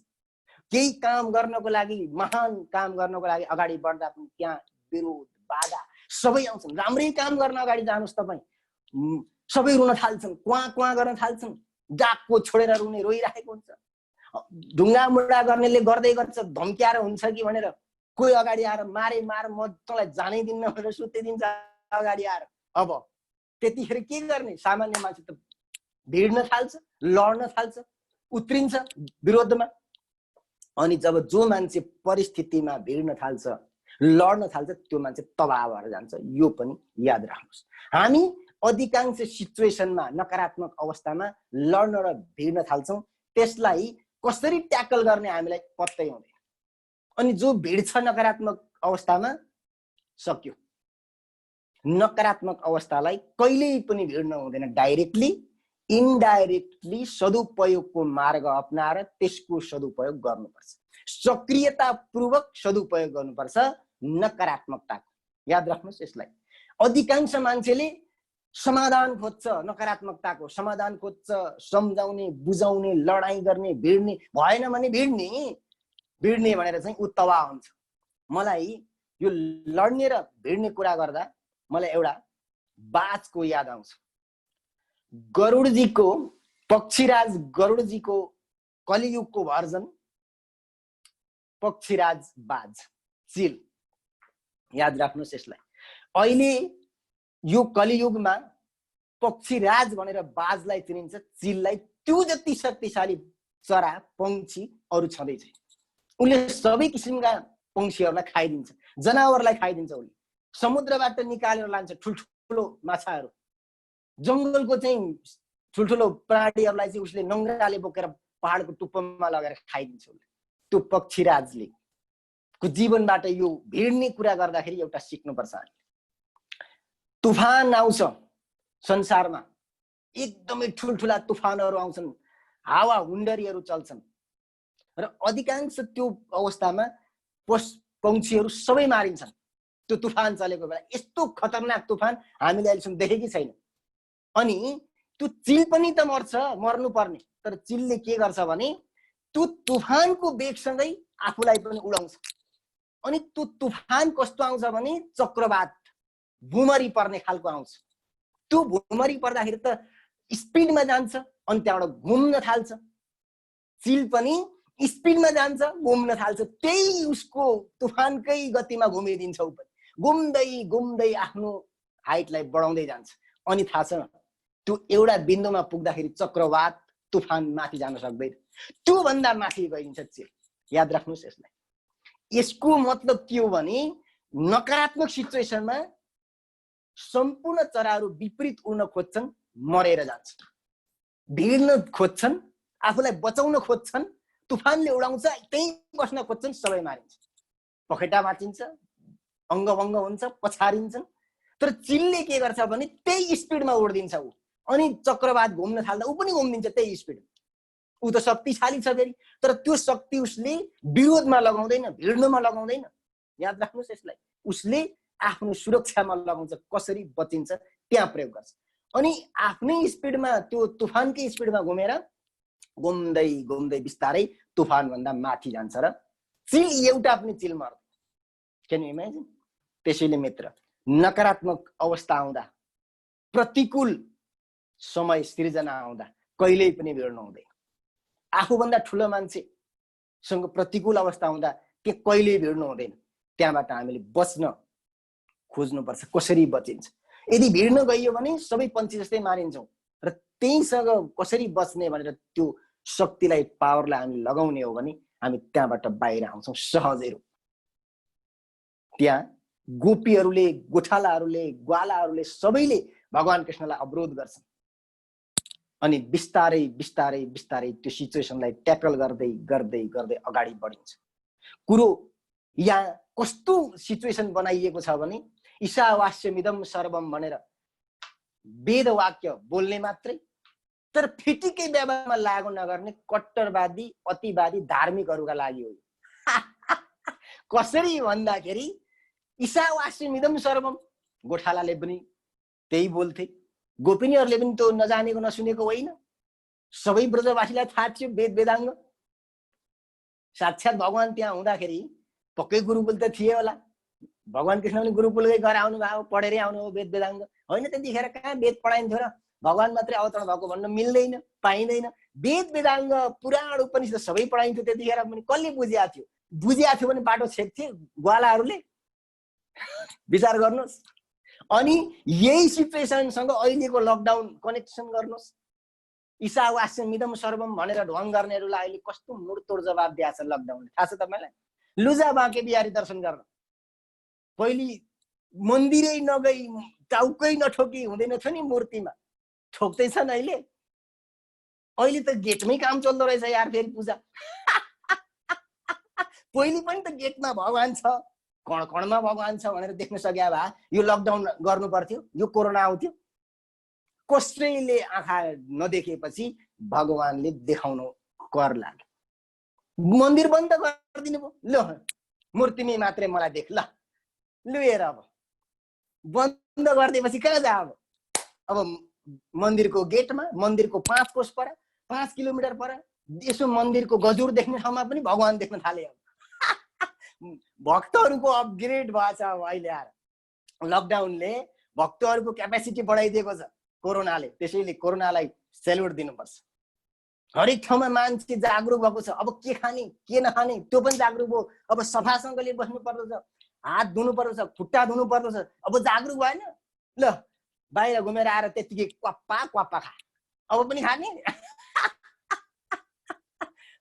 केही काम गर्नको लागि, महान काम गर्नको लागि अगाडि बढ्दा पनि त्यहाँ विरोध बाधा सबै आउँछन्। राम्रै काम गर्न अगाडि जानुहोस् तपाईँ, सबै रुन थाल्छन्, क्वाँ क्वाँ गर्न थाल्छन्, डाकको छोडेर रुने रोइरहेको हुन्छ। ढुङ्गा मुढा गर्नेले गर्दै गर्छ, धम्क्याएर हुन्छ कि भनेर कोही अगाडि आएर मार म तँलाई जानै दिन्न भनेर सुत्तिदिन्छ अगाडि आएर। अब त्यतिखेर के गर्ने? सामान्य मान्छे त भिड्न थाल्छ, लड्न थाल्छ, उत्रिन्छ विरोधमा। अनि जब जो मान्छे परिस्थितिमा भिड्न थाल्छ, लड्न थाल्छ, त्यो मान्छे तबाह भएर जान्छ। यो पनि याद राख्नुहोस्। हामी अधिकांश सिचुएसनमा, नकारात्मक अवस्थामा लड्न र भिड्न थाल्छौँ। त्यसलाई कसरी ट्याकल गर्ने हामीलाई पत्तै हुँदैन। अनि जो भिड्छ नकारात्मक अवस्थामा, सक्यो। नकारात्मक अवस्थालाई कहिल्यै पनि भिड्न हुँदैन। डाइरेक्टली इनडाइरेक्टली सदुपयोगको मार्ग अपनाएर त्यसको सदुपयोग गर्नुपर्छ। सक्रियतापूर्वक सदुपयोग गर्नुपर्छ नकारात्मकताको। याद राख्नुहोस् यसलाई। अधिकांश मान्छेले समाधान खोज्छ, नकारात्मकताको समाधान खोज्छ, सम्झाउने, बुझाउने, लडाइँ गर्ने, भिड्ने। भएन भने भिड्ने भनेर चाहिँ उ तबाह हुन्छ। मलाई यो लड्ने र भिड्ने कुरा गर्दा मलाई एउटा बाजको याद आउँछ। गरुडजीको, पक्षीराज गरुडजीको कलियुगको भर्जन पक्षीराज बाज, चिल। याद राख्नुहोस् यसलाई। अहिले यो कलियुगमा पक्षीराज भनेर बाजलाई चिनिन्छ, चिललाई त्यो जति शक्तिशाली चरा पंक्षी अरू छँदै छैन। उसले सबै किसिमका पंक्षीहरूलाई खाइदिन्छ, जनावरलाई खाइदिन्छ। उसले समुद्रबाट निकालेर लान्छ ठुल्ठुलो माछाहरू, जङ्गलको चाहिँ ठुल्ठुलो प्राणीहरूलाई चाहिँ उसले नङ्ग्राले बोकेर पहाडको टुप्पोमा लगेर खाइदिन्छ उसले। त्यो पक्षीराजले को जीवनबाट यो भिड्ने कुरा गर्दाखेरि एउटा सिक्नुपर्छ हामीले। तुफान आउँछ संसारमा, एकदमै ठुल्ठुला तुफानहरू आउँछन्, हावा हुन्डरीहरू चल्छन् र अधिकांश त्यो अवस्थामा पंक्षीहरू सबै मारिन्छन्। त्यो तुफान चलेको बेला यस्तो खतरनाक तुफान हामीले अहिलेसम्म देखेकै छैन। अनि त्यो चिल पनि त मर्छ, मर्नुपर्ने। तर चिलले के गर्छ भने त्यो तुफानको वेगसँगै आफूलाई पनि उडाउँछ। अनि त्यो तुफान कस्तो आउँछ भने चक्रवात, भुमरी पर्ने खालको आउँछ। त्यो भुमरी पर्दाखेरि त स्पिडमा जान्छ अनि त्यहाँबाट घुम्न थाल्छ। चिल पनि स्पिडमा जान्छ, घुम्न थाल्छ। त्यही उसको तुफानकै गतिमा घुमिदिन्छ। ऊ पनि घुम्दै घुम्दै आफ्नो हाइटलाई बढाउँदै जान्छ। अनि थाहा छ त्यो एउटा बिन्दुमा पुग्दाखेरि चक्रवात, तुफान माथि जान सक्दैन, त्यो भन्दा माथि गइन्छ चिल। याद राख्नुहोस् यसलाई। यसको मतलब के हो भने नकारात्मक सिचुएसनमा सम्पूर्ण चराहरू विपरीत उड्न खोज्छन्, मरेर जान्छन्। भिड्न खोज्छन्, आफूलाई बचाउन खोज्छन्, तुफानले उडाउँछ, त्यही बस्न खोज्छन्, सबै मारिन्छ। पखेटा माचिन्छ, अङ्गभङ्ग हुन्छ, पछारिन्छन्। तर चिलले के गर्छ भने त्यही स्पिडमा उड्दिन्छ ऊ। अनि चक्रवात घुम्न थाल्दा ऊ पनि घुम्दिन्छ त्यही स्पिड। ऊ त शक्तिशाली छ फेरि, तर त्यो शक्ति उसले विरोधमा लगाउँदैन, भिड्नुमा लगाउँदैन। याद राख्नुहोस् यसलाई। उसले आफ्नो सुरक्षामा लगाउँछ, कसरी बचिन्छ त्यहाँ प्रयोग गर्छ। अनि आफ्नै स्पिडमा, त्यो तुफानकै स्पिडमा घुमेर घुम्दै घुम्दै बिस्तारै तुफान भन्दा माथि जान्छ र चिल एउटा पनि चिल मर्दैन। Can you imagine? त्यसैले मित्र, नकारात्मक अवस्था आउँदा, प्रतिकूल समय सृजना आउँदा कहिल्यै पनि भिड्नु हुँदैन। आफूभन्दा ठुलो मान्छेसँग प्रतिकूल अवस्था आउँदा के कहिल्यै भिड्नु हुँदैन। त्यहाँबाट हामीले बच्न खोज्नुपर्छ। कसरी बचिन्छ? यदि भिड्न गइयो भने सबै पन्छी जस्तै मारिन्छौँ र त्यहीसँग कसरी बच्ने भनेर त्यो शक्तिलाई, पावरलाई हामी लगाउने हो भने हामी त्यहाँबाट बाहिर आउँछौँ सहजै रूपमा। त्यहाँ गोपीहरूले, गोठालाहरूले, ग्वालाहरूले सबैले भगवान कृष्णलाई अवरोध गर्छन्। अनि बिस्तारै बिस्तारै बिस्तारै त्यो सिचुएसनलाई ट्याकल गर्दै गर्दै गर्दै अगाडि बढिन्छ। कुरो यहाँ कस्तो सिचुएसन बनाइएको छ भने ईशावास्यमिदं सर्वम भनेर वेद वाक्य बोल्ने मात्रै, तर फिटिकै व्यवहारमा लागु नगर्ने कट्टरवादी, अतिवादी धार्मिकहरूका लागि हो। कसरी भन्दाखेरि ईशावास्यमिदं सर्वम, गोठालाले पनि त्यही बोल्थे, गोपिनीहरूले पनि त्यो नजानेको नसुनेको होइन। सबै ब्रजवासीलाई थाहा थियो वेद वेदाङ्ग। साक्षात् भगवान त्यहाँ हुँदाखेरि पक्कै गुरुकुल त थिए होला। भगवान कृष्ण पनि गुरुकुलकै गएर आउनु भएको, पढेरै आउनु हो वेद वेदाङ्ग होइन। त्यतिखेर कहाँ वेद पढाइन्थ्यो र भगवान मात्रै अवतरण भएको भन्न मिल्दैन, पाइँदैन। वेद वेदाङ्ग पुराण उपनिषद सबै पढाइन्थ्यो त्यतिखेर पनि। कसले बुझिया थियो? बुझिया थियो भने बाटो छेक्थे ग्वालाहरूले। विचार गर्नुहोस्। अनि यही सिचुएसनसँग अहिलेको लकडाउन कनेक्सन गर्नुहोस्। ईशावास्यमिदं सर्वम भनेर ढोङ गर्नेहरूलाई अहिले कस्तो मुडतोड जवाब दिएछ लकडाउनले, थाहा छ तपाईँलाई? लुजा बाँके बिहारी दर्शन गर्न पहिले मन्दिरै नगई टाउकै नठोकी हुँदैन थियो नि, मूर्तिमा ठोक्दैछन् अहिले। अहिले त गेटमै काम चल्दो रहेछ यार, फेरि पूजा। पहिले पनि त गेटमा भगवान छ, कण कणमा भगवान छ भनेर देख्न सक्या भए यो लकडाउन गर्नु पर्थ्यो, यो कोरोना आउँथ्यो। कसैले आँखा नदेखेपछि भगवानले देखाउनु कर लाग्यो। मन्दिर बन्द गरिदिनु भयो। ल मूर्तिमै मात्रै मलाई देख, ल हेर। अब बन्द गरिदिएपछि कहाँ जा? अब मन्दिरको गेटमा, मन्दिरको 5 कोस पर, 5 किलोमिटर पर यसो मन्दिरको गजुर देख्ने ठाउँमा पनि भगवान देख्न थाले। भक्तहरूको अपग्रेड भएछ अब अहिले आएर। लकडाउनले भक्तहरूको क्यापेसिटी बढाइदिएको छ कोरोनाले। त्यसैले कोरोनालाई सेल्युट दिनुपर्छ। हरेक ठाउँमा मान्छे जागरुक भएको छ। अब के खाने के नखाने त्यो पनि जागरुक भयो। अब सफासँगले बस्नु पर्दछ, हात धुनु पर्दछ, खुट्टा धुनु पर्दछ। अब जागरुक भएन? ल बाहिर घुमेर आएर त्यतिकै क्वाप्पा क्वाप्पा खा। अब पनि खाने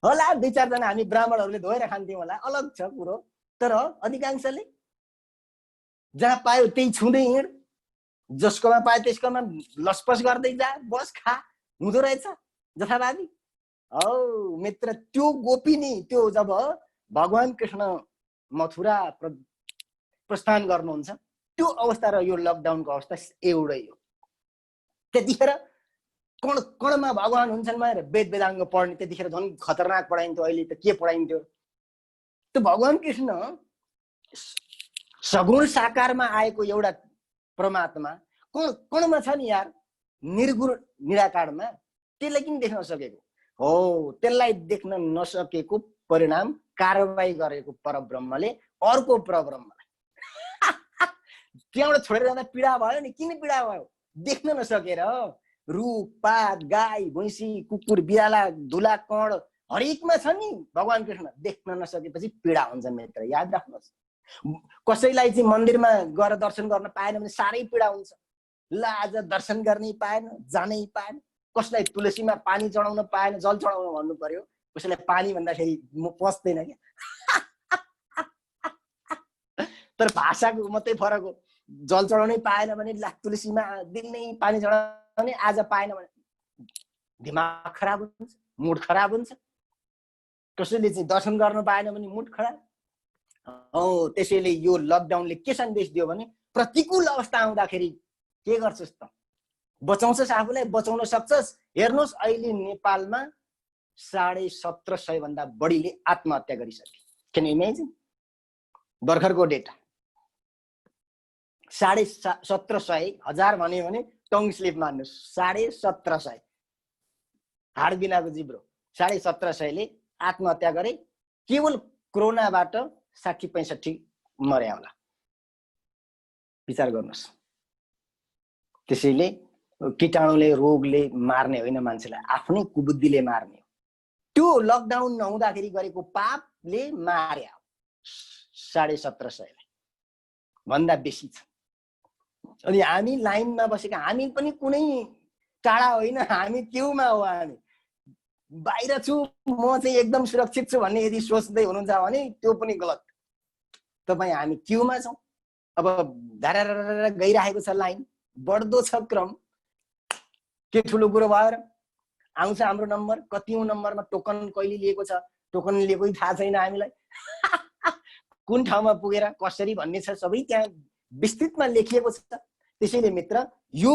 होला। 2-4 जना हामी ब्राह्मणहरूले धोएर खान्थ्यौँ होला, अलग छ कुरो। तर अधिकांशले जहाँ पायो त्यही छुँदै हिँड, जसकोमा पायो त्यसकोमा लसपस गर्दै जा, बस खा, हुँदो रहेछ जथाभावी। औ मित्र, त्यो गोपिनी, त्यो जब भगवान कृष्ण मथुरा प्रस्थान गर्नुहुन्छ त्यो अवस्था र यो लकडाउनको अवस्था एउटै हो। त्यतिखेर कण कणमा भगवान हुन्छन् भनेर वेद वेदाङ्ग पढ्ने त्यतिखेर झन् खतरनाक पढाइन्थ्यो। अहिले त के पढाइन्थ्यो? त्यो भगवान कृष्ण सगुण साकारमा आएको एउटा परमात्मा कण कणमा छ नि यार, निर्गुण निराकारमा। त्यसलाई किन देख्न सकेको हो? त्यसलाई देख्न नसकेको परिणाम कारबाही गरेको परब्रह्मले अर्को परब्रह्मलाई त्यहाँबाट छोडेर जाँदा पीडा भयो नि। किन पीडा भयो? देख्न नसकेर। रुख पात, गाई भैँसी, कुकुर बिराला, धुला कण हरेकमा छ नि भगवान कृष्ण। देख्न नसकेपछि पीडा हुन्छ मित्र, याद राख्नुहोस्। कसैलाई चाहिँ मन्दिरमा गएर दर्शन गर्न पाएन भने साह्रै पीडा हुन्छ। ल आज दर्शन गर्नै पाएन, जानै पाएन। कसलाई तुलसीमा पानी चढाउन पाएन, जल चढाउन भन्नु पर्यो। कसैलाई पानी भन्दाखेरि म पस्दैन क्या। तर भाषाको मात्रै फरक हो। जल चढाउनै पाएन भने ला तुलसीमा दिनै पानी चढाउने, आज पाएन भने दिमाग खराब हुन्छ, मुड खराब हुन्छ। कसैले चाहिँ दर्शन गर्न पाएन भने मुड खराब। त्यसैले यो लकडाउनले के सन्देश दियो भने प्रतिकूल अवस्था आउँदाखेरि के गर्छस् त? बचाउँछस् आफूलाई, बचाउन सक्छस्। हेर्नुहोस् अहिले नेपालमा 1750 भन्दा बढीले आत्महत्या गरिसके। Can you imagine? भर्खरको डेटा 1750, 1000 भन्यो भने टङ स्लिप मान्नुहोस्। 1750 हाड बिनाको जिब्रो 1750ले आत्महत्या गरे। केवल कोरोनाबाट 60-65 मरे होला। विचार गर्नुहोस्। त्यसैले कीटाणुले, रोगले मार्ने होइन मान्छेलाई, आफ्नै कुबुद्धिले मार्ने हो। त्यो लकडाउन नहुँदाखेरि गरेको पापले मार्या 1750 भन्दा बेसी छ। अनि हामी लाइनमा बसेका, हामी पनि कुनै टाढा होइन, हामी क्युमा हो। हामी बाहिर छु, म चाहिँ एकदम सुरक्षित छु भन्ने यदि सोच्दै हुनुहुन्छ भने त्यो पनि गलत। तपाईँ हामी क्युमा छौँ। अब धारा गइरहेको छ लाइन, बढ्दो छ क्रम। के ठुलो कुरो भएर आउँछ हाम्रो नम्बर, कतिौं नम्बरमा टोकन कहिले लिएको छ, टोकन लिएकै थाहा छैन हामीलाई। कुन ठाउँमा पुगेर कसरी भन्ने छ सबै त्यहाँ विस्तृतमा लेखिएको छ। त्यसैले मित्र, यो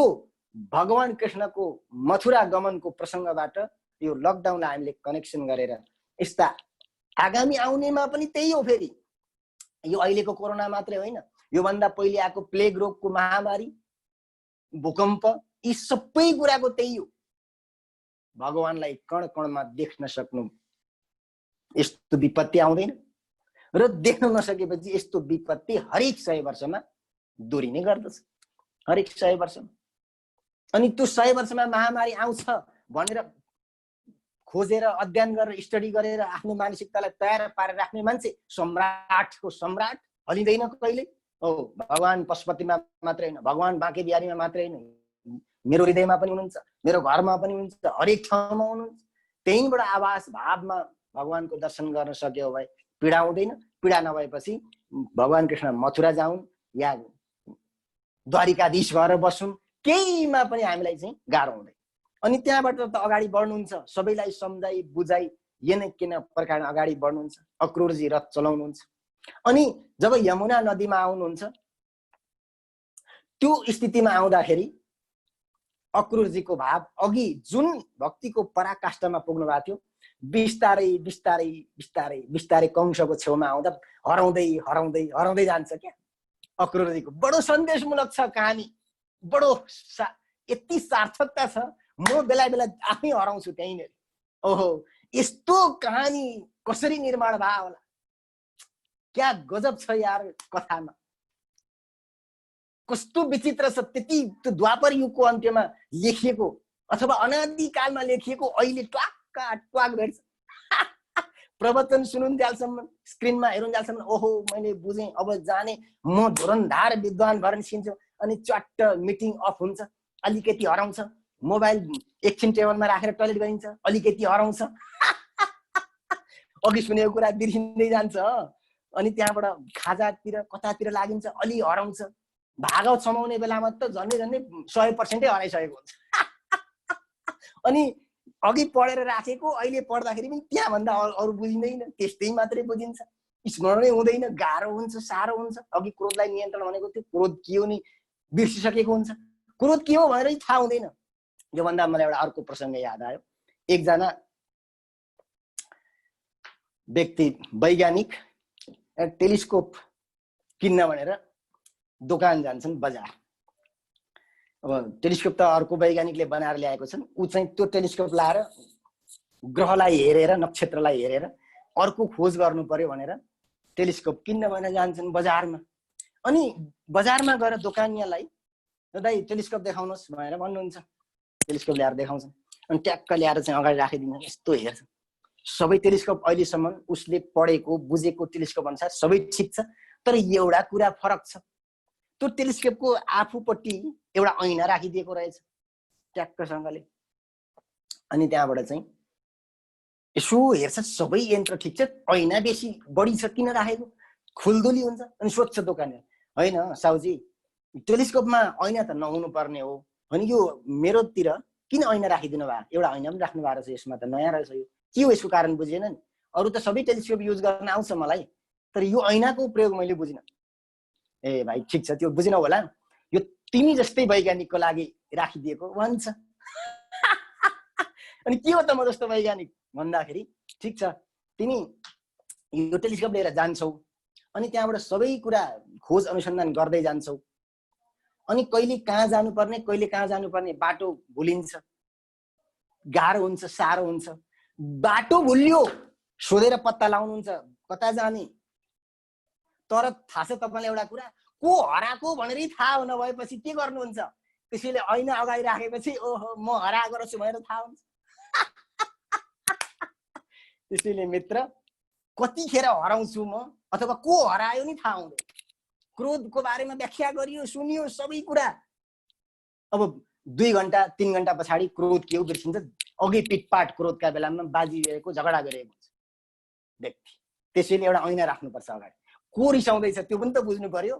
भगवान कृष्णको मथुरा गमनको प्रसङ्गबाट यो लकडाउनलाई हामीले कनेक्सन गरेर यस्ता आगामी आउनेमा पनि त्यही हो। फेरि यो अहिलेको कोरोना मात्रै होइन, योभन्दा पहिले आएको प्लेग रोगको महामारी, भूकम्प, यी सबै कुराको त्यही हो। भगवानलाई कण कणमा देख्न सक्नु, यस्तो विपत्ति आउँदैन। र देख्न नसकेपछि यस्तो विपत्ति हरेक 100 वर्षमा दोहोरिने गर्दछ। हरेक 100 वर्षमा अनि त्यो 100 वर्षमा महामारी आउँछ भनेर खोजेर अध्ययन गरेर स्टडी गरेर आफ्नो मानसिकतालाई तयार पारेर राख्ने मान्छे सम्राटको सम्राट हलिँदैन कहिले। हो, भगवान पशुपतिमा मात्रै होइन, भगवान बाँके बिहारीमा मात्रै होइन, मेरो हृदयमा पनि हुनुहुन्छ, मेरो घरमा पनि हुनुहुन्छ, हरेक ठाउँमा हुनुहुन्छ। त्यहीँबाट आवास भावमा भगवानको दर्शन गर्न सक्यो भए पीडा हुँदैन। पीडा नभएपछि भगवान कृष्ण मथुरा जाउन् या द्वारिकाधीश भएर बसुन्, केहीमा पनि हामीलाई चाहिँ गाह्रो हुँदैन। अनि त्यहाँबाट त अगाडि बढ्नुहुन्छ, सबैलाई सम्झाइ बुझाइ किन प्रकारमा अगाडि बढ्नुहुन्छ। अक्रूरजी रथ चलाउनुहुन्छ। अनि जब यमुना नदीमा आउनुहुन्छ, त्यो स्थितिमा आउँदाखेरि अक्रूरजीको भाव अघि जुन भक्तिको पराकाष्ठमा पुग्नु भएको थियो, बिस्तारै बिस्तारै बिस्तारै बिस्तारै कंसको छेउमा आउँदा हराउँदै हराउँदै हराउँदै जान्छ क्या। अक्रूरजीको बडो सन्देशमूलक छ कहानी, बडो यति सार्थकता छ, म बेला बेला आफै हराउँछु त्यहीँनिर। ओहो, यस्तो कहानी कसरी निर्माण भयो होला, क्या गजब छ यार कथामा, कस्तो विचित्र छ। त्यति त्यो द्वापर युगको अन्त्यमा लेखिएको अथवा अनादिकालमा लेखिएको अहिले ट्वाक्क ट्वाक भेट्छ। प्रवचन सुनुन्जेलसम्म, स्क्रिनमा हेरुन्जेलसम्म ओहो मैले बुझेँ, अब जाने, म धुरन्धार विद्वान भएर निस्किन्छु। अनि च्वाट्ट मिटिङ अफ हुन्छ, अलिकति हराउँछ, मोबाइल एकछिन टेबलमा राखेर टोइलेट गरिन्छ, अलिकति हराउँछ, अघि सुनेको कुरा बिर्सिँदै जान्छ। अनि त्यहाँबाट खाजातिर कतातिर लागिन्छ, अलि हराउँछ। भागवत समाउने बेलामा त झन्डै झन्डै 100% हराइसकेको हुन्छ। अनि अघि पढेर राखेको अहिले पढ्दाखेरि पनि त्यहाँभन्दा अरू बुझिँदैन, त्यस्तै मात्रै बुझिन्छ, स्मरणै हुँदैन, गाह्रो हुन्छ, साह्रो हुन्छ। अघि क्रोधलाई नियन्त्रण भनेको थियो, क्रोध के हो नि बिर्सिसकेको हुन्छ, क्रोध के हो भनेर थाहा हुँदैन। योभन्दा मलाई एउटा अर्को प्रसङ्ग याद आयो। एकजना व्यक्ति वैज्ञानिक टेलिस्कोप किन्न भनेर दोकान जान्छन्, बजार। अब टेलिस्कोप त अर्को वैज्ञानिकले बनाएर ल्याएको छन्, ऊ चाहिँ त्यो टेलिस्कोप लाएर ग्रहलाई हेरेर नक्षत्रलाई हेरेर अर्को खोज गर्नु पर्यो भनेर टेलिस्कोप किन्न भनेर जान्छन् बजारमा। अनि बजारमा गएर दोकानियालाई दाइ टेलिस्कोप देखाउनुहोस् भनेर भन्नुहुन्छ। टेलिस्कोप ल्याएर देखाउँछन्, अनि ट्याक्क ल्याएर चाहिँ अगाडि राखिदिन्छ, यस्तो हेर्छ। सबै टेलिस्कोप अहिलेसम्म उसले पढेको बुझेको टेलिस्कोप अनुसार सबै ठिक छ, तर एउटा कुरा फरक छ, त्यो टेलिस्कोपको आफूपट्टि एउटा ऐना राखिदिएको रहेछ ट्याक्कसँगले। अनि त्यहाँबाट चाहिँ यसो हेर्छ, सबै यन्त्र ठिक छ, ऐना बेसी बढी छ किन राखेको, खुलदुली हुन्छ। अनि सोध्छ दोकानदार, होइन साउजी, टेलिस्कोपमा ऐना त नहुनु पर्ने हो, अनि यो मेरोतिर किन ऐना राखिदिनु भयो, एउटा ऐना पनि राख्नु भएको छ, यसमा त नयाँ रहेछ, यो के हो, यसको कारण बुझेन नि। अरू त सबै टेलिस्कोप युज गर्न आउँछ मलाई, तर यो ऐनाको प्रयोग मैले बुझिनँ। ए भाइ ठिक छ, त्यो बुझिनौ होला, यो तिमी जस्तै वैज्ञानिकको लागि राखिदिएको भन्छ। अनि के हो त म जस्तो वैज्ञानिक भन्दाखेरि, ठिक छ तिमी यो टेलिस्कोप लिएर जान्छौ, अनि त्यहाँबाट सबै कुरा खोज अनुसन्धान गर्दै जान्छौ, अनि कहिले कहाँ जानुपर्ने कहिले कहाँ जानुपर्ने बाटो भुलिन्छ, गाह्रो हुन्छ, साह्रो हुन्छ। बाटो भुलियो सोधेर पत्ता लाउनुहुन्छ कता जाने, तर थाहा छ तपाईँलाई एउटा कुरा, को हराएको भनेरै थाहा नभएपछि के गर्नुहुन्छ, त्यसैले ऐना अगाडि राखेपछि ओहो म हराएको रहेछु भनेर थाहा हुन्छ। त्यसैले मित्र, कतिखेर हराउँछु म अथवा को हरायो नि थाहा हुँदैन। क्रोधको बारेमा व्याख्या गरियो, सुनियो सबै कुरा, अब 2 घण्टा 3 घण्टा पछाडि क्रोध के हो बिर्सिन्छ। अघि पिटपाट क्रोधका बेलामा बाजिरहेको झगडा गरेको हुन्छ व्यक्ति, त्यसैले एउटा ऐना राख्नुपर्छ अगाडि। को रिसाउँदैछ त्यो पनि त बुझ्नु पर्यो।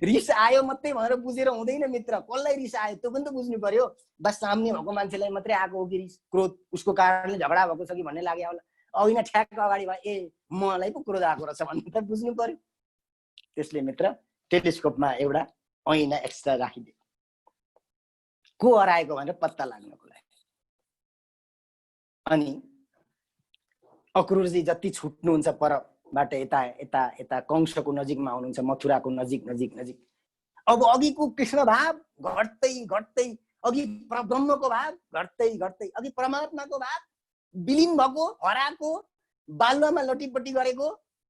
रिस आयो मात्रै भनेर बुझेर हुँदैन मित्र, कसलाई रिस आयो त्यो पनि त बुझ्नु पर्यो। बस सामने भएको मान्छेलाई मात्रै आएको हो कि रिस, क्रोध उसको कारणले झगडा भएको छ कि भन्ने लाग्यो होला, ऐना ठ्याक्क अगाडि भयो, ए मलाई पो क्रोध आएको रहेछ भन्ने त बुझ्नु पर्यो। त्यसले मित्र टेलिस्कोपमा एउटा ऐना एक्स्ट्रा राखिदियो, को हराएको भनेर पत्ता लाग्नको लागि। अनि अक्रूरजी जति छुट्नुहुन्छ परबाट यता यता यता कंसको नजिकमा हुनुहुन्छ, मथुराको नजिक नजिक नजिक। अब अघिको कृष्ण भाव घट्दै घट्दै, अघि ब्रह्मको भाव घट्दै घट्दै, अघि परमात्माको भाव विलीन भएको, हराएको, बालुवामा लटीपट्टी गरेको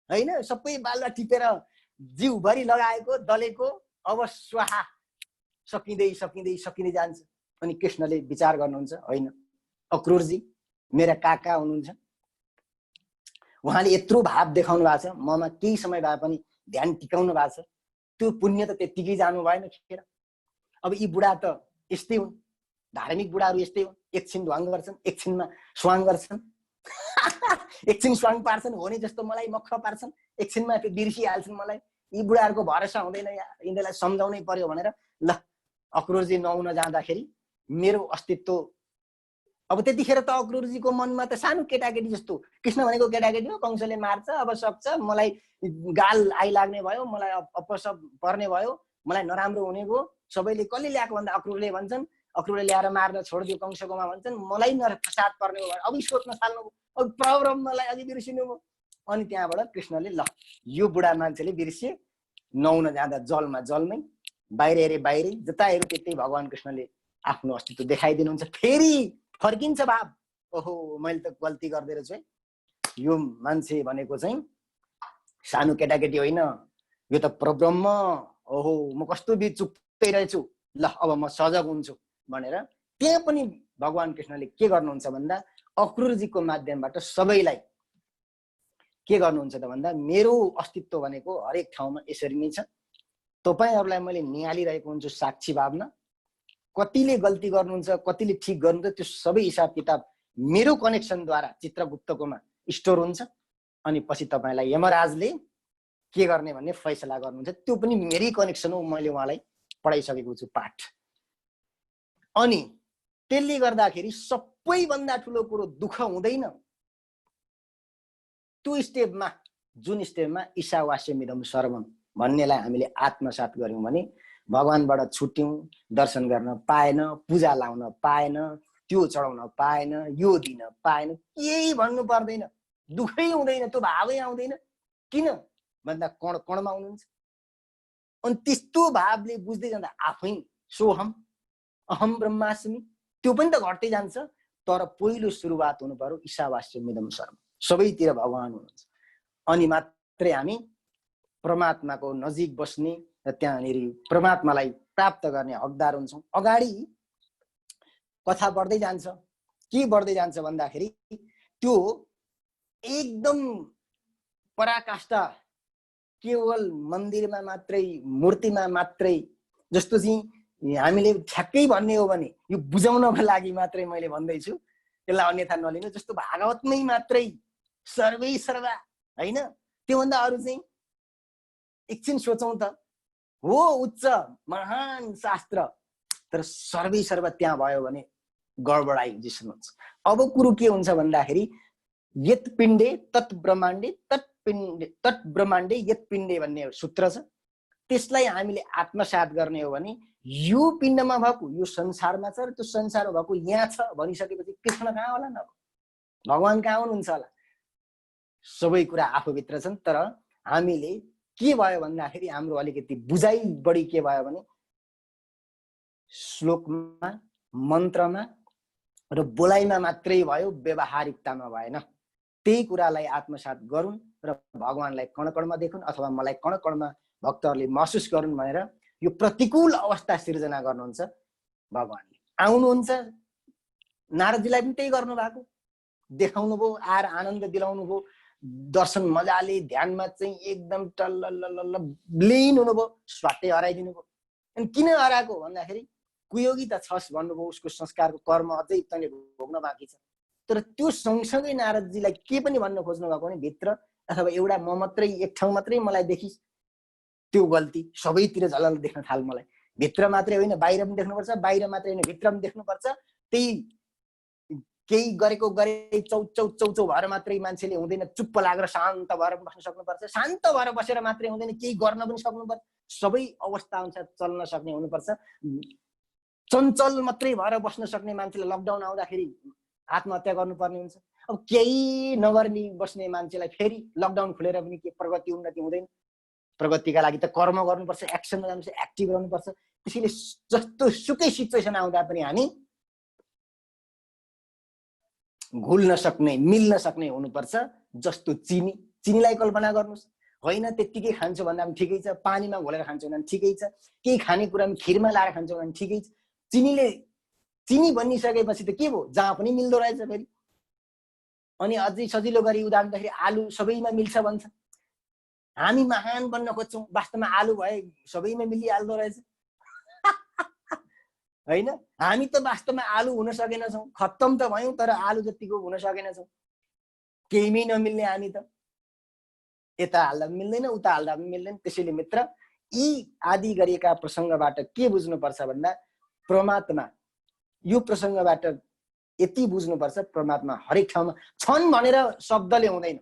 होइन, सबै बालुवा टिपेर जिउभरि लगाएको दलेको, अब स्वाहा सकिँदै सकिँदै सकिँदै जान्छ। अनि कृष्णले विचार गर्नुहुन्छ, होइन अक्रूरजी मेरा काका हुनुहुन्छ, उहाँले यत्रो भाव देखाउनु भएको छ, ममा केही समय भए पनि ध्यान टिकाउनु भएको छ, त्यो पुण्य त त्यत्तिकै जानु भएन खेर। अब यी बुढा त यस्तै हुन्, धार्मिक बुढाहरू यस्तै हुन्, एकछिन ढ्वाङ गर्छन्, एकछिनमा स्वाङ गर्छन्, एकछिन स्वाङ पार्छन्, हो नि जस्तो मलाई मख पार्छन्, एकछिनमा त्यो बिर्सिहाल्छन् मलाई। यी बुढाहरूको भरोसा हुँदैन, यिनीहरूलाई सम्झाउनै पर्यो भनेर ल अक्रूरजी नुहाउन जाँदाखेरि मेरो अस्तित्व, अब त्यतिखेर त अक्रूरजीको मनमा त सानो केटाकेटी जस्तो, कृष्ण भनेको केटाकेटी हो, कंसले मार्छ, अब सक्छ, मलाई गाल आइलाग्ने भयो, मलाई अपसप पर्ने भयो, मलाई नराम्रो हुने भयो, सबैले कसले ल्याएको भन्दा अक्रूरले भन्छन्, अक्रूरले ल्याएर मार्न छोडिदियो कंसकोमा भन्छन्, मलाई नरसाद पर्ने भयो, अब सोच्न थाल्नु, अब प्रब्लमलाई अघि बिर्सिनु भयो। अनि त्यहाँबाट कृष्णले ल यो बुढा मान्छेले बिर्सिए, नुहाउन जाँदा जलमा जलमै, बाहिर हेरे बाहिरै, जता हेर्यो त्यतै भगवान कृष्णले आफ्नो अस्तित्व देखाइदिनुहुन्छ। फेरि फर्किन्छ भाव, ओहो मैले त गल्ती गर्दै रहेछु है, यो मान्छे भनेको चाहिँ सानो केटाकेटी होइन, यो त परब्रह्म, ओहो म कस्तो बिच चुक्दै रहेछु, ल अब म सजग हुन्छु भनेर त्यहाँ पनि भगवान कृष्णले के गर्नुहुन्छ भन्दा अक्रूरजीको माध्यमबाट सबैलाई के गर्नुहुन्छ त भन्दा मेरो अस्तित्व भनेको हरेक ठाउँमा यसरी नै छ, तपाईहरुलाई मैले निहालिरहेको हुन्छु साक्षी भावना, कतिले गल्ती गर्नुहुन्छ कतिले ठीक गर्नुहुन्छ त्यो सबै हिसाब किताब मेरो कनेक्सनद्वारा चित्रगुप्तकोमा स्टोर हुन्छ। अनि पछि तपाईलाई यमराजले के गर्ने भन्ने फैसला गर्नुहुन्छ, त्यो पनि मेरै कनेक्सन हो, मैले उहाँलाई पढाइसकेको छु पाठ। अनि त्यसले गर्दाखेरि सबैभन्दा ठुलो कुरो दुःख हुँदैन, त्यो स्टेपमा जुन स्टेपमा ईशावास्यमिदं सर्वम भन्नेलाई हामीले आत्मसात गर्यौं भने भगवानबाट छुट्यौं, दर्शन गर्न पाएन, पूजा लाउन पाएन, त्यो चढाउन पाएन, यो दिन पाएन, केही भन्नु पर्दैन, दुःखै हुँदैन, त्यो भावै आउँदैन। किन भन्दा कण कणमा हुनुहुन्छ। अनि त्यस्तो भावले बुझ्दै जाँदा आफै सोहम अहम ब्रह्मास्मि त्यो पनि त घट्दै जान्छ। तर पहिलो सुरुवात हुनु पर्यो ईशावास्यमिदं सर्वम, सबैतिर भगवान हुनुहुन्छ। अनि मात्रै हामी परमात्माको नजिक बस्ने र त्यहाँनिर परमात्मालाई प्राप्त गर्ने हकदार हुन्छौँ। अगाडि कथा बढ्दै जान्छ, के बढ्दै जान्छ भन्दाखेरि त्यो एकदम पराकाष्ठा केवल मन्दिरमा मात्रै मूर्तिमा मात्रै, जस्तो चाहिँ हामीले ठ्याक्कै भन्ने हो भने यो बुझाउनको लागि मात्रै मैले भन्दैछु, त्यसलाई अन्यथा नलिनु, जस्तो भागवतमै मात्रै सर्वै सर्वा हैन, त्योभन्दा अरू चाहिँ एकछिन सोचौं त, हो उच्च महान शास्त्र, तर सर्वै सर्व त्यहाँ भयो भने गडबडाइ जिस्नुहुन्छ। अब कुरो के हुन्छ भन्दाखेरि यत पिण्डे तत् ब्रह्माण्डे, तत् पिण्डे तत् ब्रह्माण्डे यत पिण्डे भन्ने सूत्र छ, त्यसलाई हामीले आत्मसात गर्ने हो भने यो पिण्डमा भएको यो संसारमा छ र त्यो संसारमा भएको यहाँ छ भनिसकेपछि कृष्ण कहाँ होला न, भगवान कहाँ हुनुहुन्छ होला, सबै कुरा आफूभित्र छन्। तर हामीले के भयो भन्दाखेरि हाम्रो अलिकति बुझाइ बढी के भयो भने श्लोकमा मन्त्रमा र बोलाइमा मात्रै भयो, व्यवहारिकतामा भएन। त्यही कुरालाई आत्मसात गरून् र भगवानलाई कणकणमा देखुन् अथवा मलाई कणकणमा भक्तहरूले महसुस गरून् भनेर यो प्रतिकूल अवस्था सिर्जना गर्नुहुन्छ भगवानले। आउनुहुन्छ, नारदजीलाई पनि त्यही गर्नु भएको, देखाउनु भयो, आएर आनन्द दिलाउनु भयो, दर्शन मजाले ध्यानमा चाहिँ एकदम टल्ल लीन हुनुभयो, स्वाटै हराइदिनु भयो। अनि किन हराएको भन्दाखेरि कुयोगी त छस् भन्नुभयो, उसको संस्कारको कर्म अझै तैँले भोग्न बाँकी छ। तर त्यो सँगसँगै नारदजीलाई के पनि भन्न खोज्नु भएको भने भित्र अथवा एउटा म मात्रै एक ठाउँ मात्रै मलाई देखिस्, त्यो गल्ती सबैतिर झलल देख्न थाल, मलाई भित्र मात्रै होइन बाहिर पनि देख्नुपर्छ, बाहिर मात्रै होइन भित्र पनि देख्नुपर्छ। त्यही केही गरेको गरे चौ भएर मात्रै मान्छेले हुँदैन, चुप्प लागेर शान्त भएर बस्न सक्नुपर्छ, शान्त भएर बसेर मात्रै हुँदैन, केही गर्न पनि सक्नुपर्छ, सबै अवस्था अनुसार चल्न सक्ने हुनुपर्छ। चञ्चल मात्रै भएर बस्न सक्ने मान्छेले लकडाउन आउँदाखेरि आत्महत्या गर्नुपर्ने हुन्छ। अब केही नगर्ने बस्ने मान्छेलाई फेरि लकडाउन खुलेर पनि के प्रगति उन्नति हुँदैन। प्रगतिका लागि त कर्म गर्नुपर्छ, एक्सनमा जानुपर्छ, एक्टिभ रहनुपर्छ। त्यसैले जस्तो सुकै सिचुएसन आउँदा पनि हामी घुल्न सक्ने मिल्न सक्ने हुनुपर्छ। जस्तो चिनीलाई कल्पना गर्नुहोस्, होइन त्यत्तिकै खान्छु भन्दा पनि ठिकै छ, पानीमा घोलेर खान्छु भन्दा पनि ठिकै छ, केही खानेकुरामा खिरमा लाएर खान्छु भन्दा पनि ठिकै छ। चिनी बनिसकेपछि त के भयो, जहाँ पनि मिल्दो रहेछ फेरि। अनि अझै सजिलो गरी उदाहरण दिँदाखेरि आलु सबैमा मिल्छ भन्छ। हामी महान बन्न खोज्छौँ, वास्तवमा आलु भए सबैमा मिलिहाल्दो रहेछ होइन। हामी त वास्तवमा आलु हुन सकेनछौँ, खत्तम त भयौँ तर आलु जतिको हुन सकेनछौँ। केहीमै नमिल्ने हामी त, यता हाल्दा पनि मिल्दैन उता हाल्दा पनि मिल्दैन। त्यसैले मित्र, यी आदि गरिएका प्रसङ्गबाट के बुझ्नुपर्छ भन्दा परमात्मा, यो प्रसङ्गबाट यति बुझ्नुपर्छ, परमात्मा हरेक ठाउँमा छन् भनेर शब्दले हुँदैन।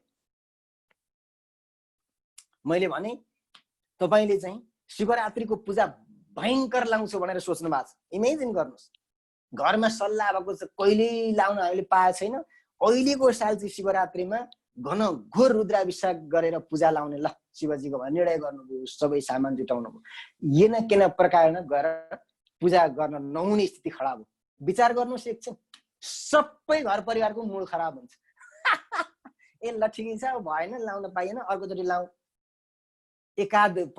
मैले भने तपाईले चाहिँ शिवरात्रिको पूजा भयङ्कर लाउँछु भनेर सोच्नु भएको छ। इमेजिन गर्नुहोस्, घरमा सल्लाह भएको छ, कहिल्यै लाउन हामीले पाएको छैन। अहिलेको साल चाहिँ शिवरात्रिमा घनघोर रुद्राभिषेक गरेर पूजा लाउने ल शिवजीको निर्णय गर्नुभयो, सबै सामान जुटाउनुभयो। येन केन प्रकार गएर पूजा गर्न नहुने स्थिति खडा भयो। विचार गर्नुहोस् एकछिन, सबै घर परिवारको मूड खराब हुन्छ ए ल ठिकै छ, भएन लाउन पाइएन, अर्कोचोटि लाउँ। एकाध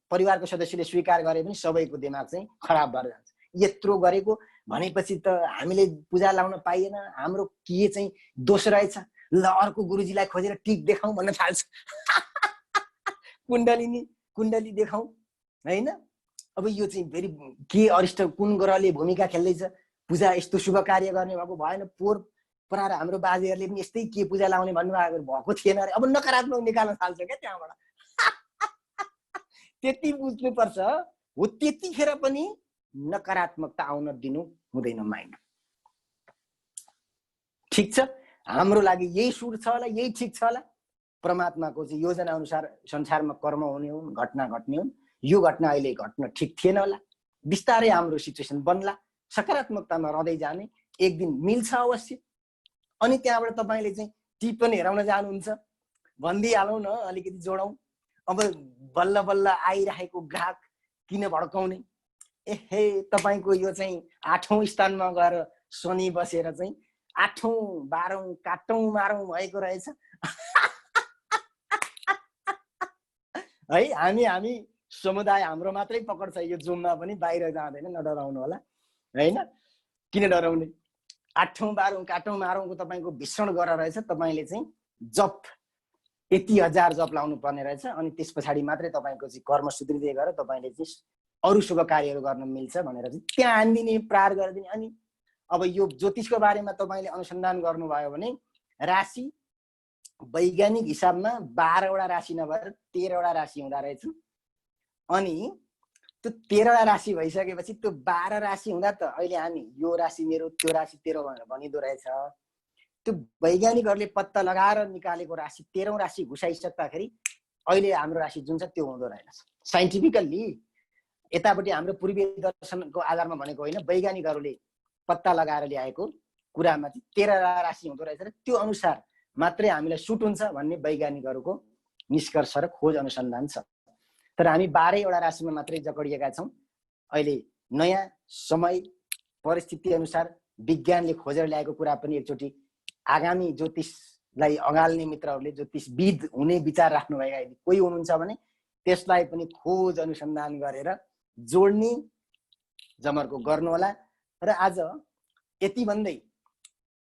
परिवारको सदस्यले स्वीकार गरे पनि सबैको दिमाग चाहिँ खराब भएर जान्छ। यत्रो गरेको भनेपछि त हामीले पूजा लाउन पाइएन, हाम्रो के चाहिँ दोष रहेछ, ल अर्को गुरुजीलाई खोजेर टिक देखाउँ भन्न थाल्छ कुण्डली देखाउँ होइन। अब यो चाहिँ फेरि के अरिष्ट कुन ग्रहले भूमिका खेल्दैछ, पूजा यस्तो शुभ कार्य गर्ने भएको भएन। पोहोर परार हाम्रो बाजेहरूले पनि यस्तै के पूजा लाउने भन्नुभएको थिएन अरे। अब नकारात्मक निकाल्न थाल्छ क्या त्यहाँबाट त्यति बुझ्नुपर्छ हो। त्यतिखेर पनि नकारात्मकता आउन दिनु हुँदैन माइन्ड। ठिक छ, हाम्रो लागि यही सुर छ होला, यही ठिक छ होला। परमात्माको चाहिँ योजना अनुसार संसारमा कर्म हुने हुन्, घटना घट्ने हुन्। यो घटना अहिले घट्न ठिक थिएन होला, बिस्तारै हाम्रो सिचुएसन बन्ला, सकारात्मकतामा रहँदै जाने, एक दिन मिल्छ अवश्य। अनि त्यहाँबाट तपाईँले चाहिँ टिप्पणी हेराउन जानुहुन्छ, भनिदिइहालौँ न, अलिकति जोडौँ। अब बल्ल बल्ल आइरहेको ग्राहक किन भड्काउने, एहे तपाईँको यो चाहिँ 8औं स्थानमा गएर शनि बसेर चाहिँ 8औं 12औं काटौँ मारौँ भएको रहेछ है। हामी समुदाय हाम्रो मात्रै पकड छ यो जुममा पनि, बाहिर जाँदैन, नडराउनु होला होइन। किन डराउने, 8औं 12औं काटौँ मारौँको तपाईँको भीषण गरेर रहेछ। तपाईँले चाहिँ जप यति हजार जप लाउनु पर्ने रहेछ, अनि त्यस पछाडि मात्रै तपाईँको चाहिँ कर्म सुध्रिँदै गएर तपाईँले चाहिँ अरू शुभ कार्यहरू गर्न मिल्छ भनेर चाहिँ त्यहाँ हानिदिने, प्रार गरिदिने। अनि अब यो ज्योतिषको बारेमा तपाईँले अनुसन्धान गर्नुभयो भने राशि वैज्ञानिक हिसाबमा 12वटा राशि नभएर 13वटा राशि हुँदो रहेछ। अनि त्यो 13वटा राशि भइसकेपछि त्यो 12 राशि हुँदा त अहिले हामी यो राशि मेरो, त्यो राशि तेरो भनेर भनिदो रहेछ। त्यो वैज्ञानिकहरूले पत्ता लगाएर निकालेको राशि 13औं राशि घुसाइसक्दाखेरि अहिले हाम्रो राशि जुन छ त्यो हुँदो रहेछ। साइन्टिफिकल्ली यतापट्टि हाम्रो पूर्वीय दर्शनको आधारमा भनेको होइन, वैज्ञानिकहरूले पत्ता लगाएर ल्याएको कुरामा चाहिँ 13 राशि हुँदो रहेछ र त्यो अनुसार मात्रै हामीलाई सुट हुन्छ भन्ने वैज्ञानिकहरूको निष्कर्ष र खोज अनुसन्धान छ। तर हामी 12वटा राशिमा मात्रै जकडिएका छौँ। अहिले नयाँ समय परिस्थिति अनुसार विज्ञानले खोजेर ल्याएको कुरा पनि एकचोटि आगामी ज्योतिषलाई अँगाल्ने मित्रहरूले, ज्योतिषविद हुने विचार राख्नुभएका यदि कोही हुनुहुन्छ भने त्यसलाई पनि खोज अनुसन्धान गरेर जोड्ने जमर्को गर्नुहोला। र आज यति भन्दै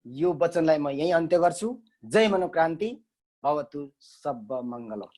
यो वचनलाई म यही अन्त्य गर्छु। जय मनोक्रान्ति भवतु, सब मङ्गलम।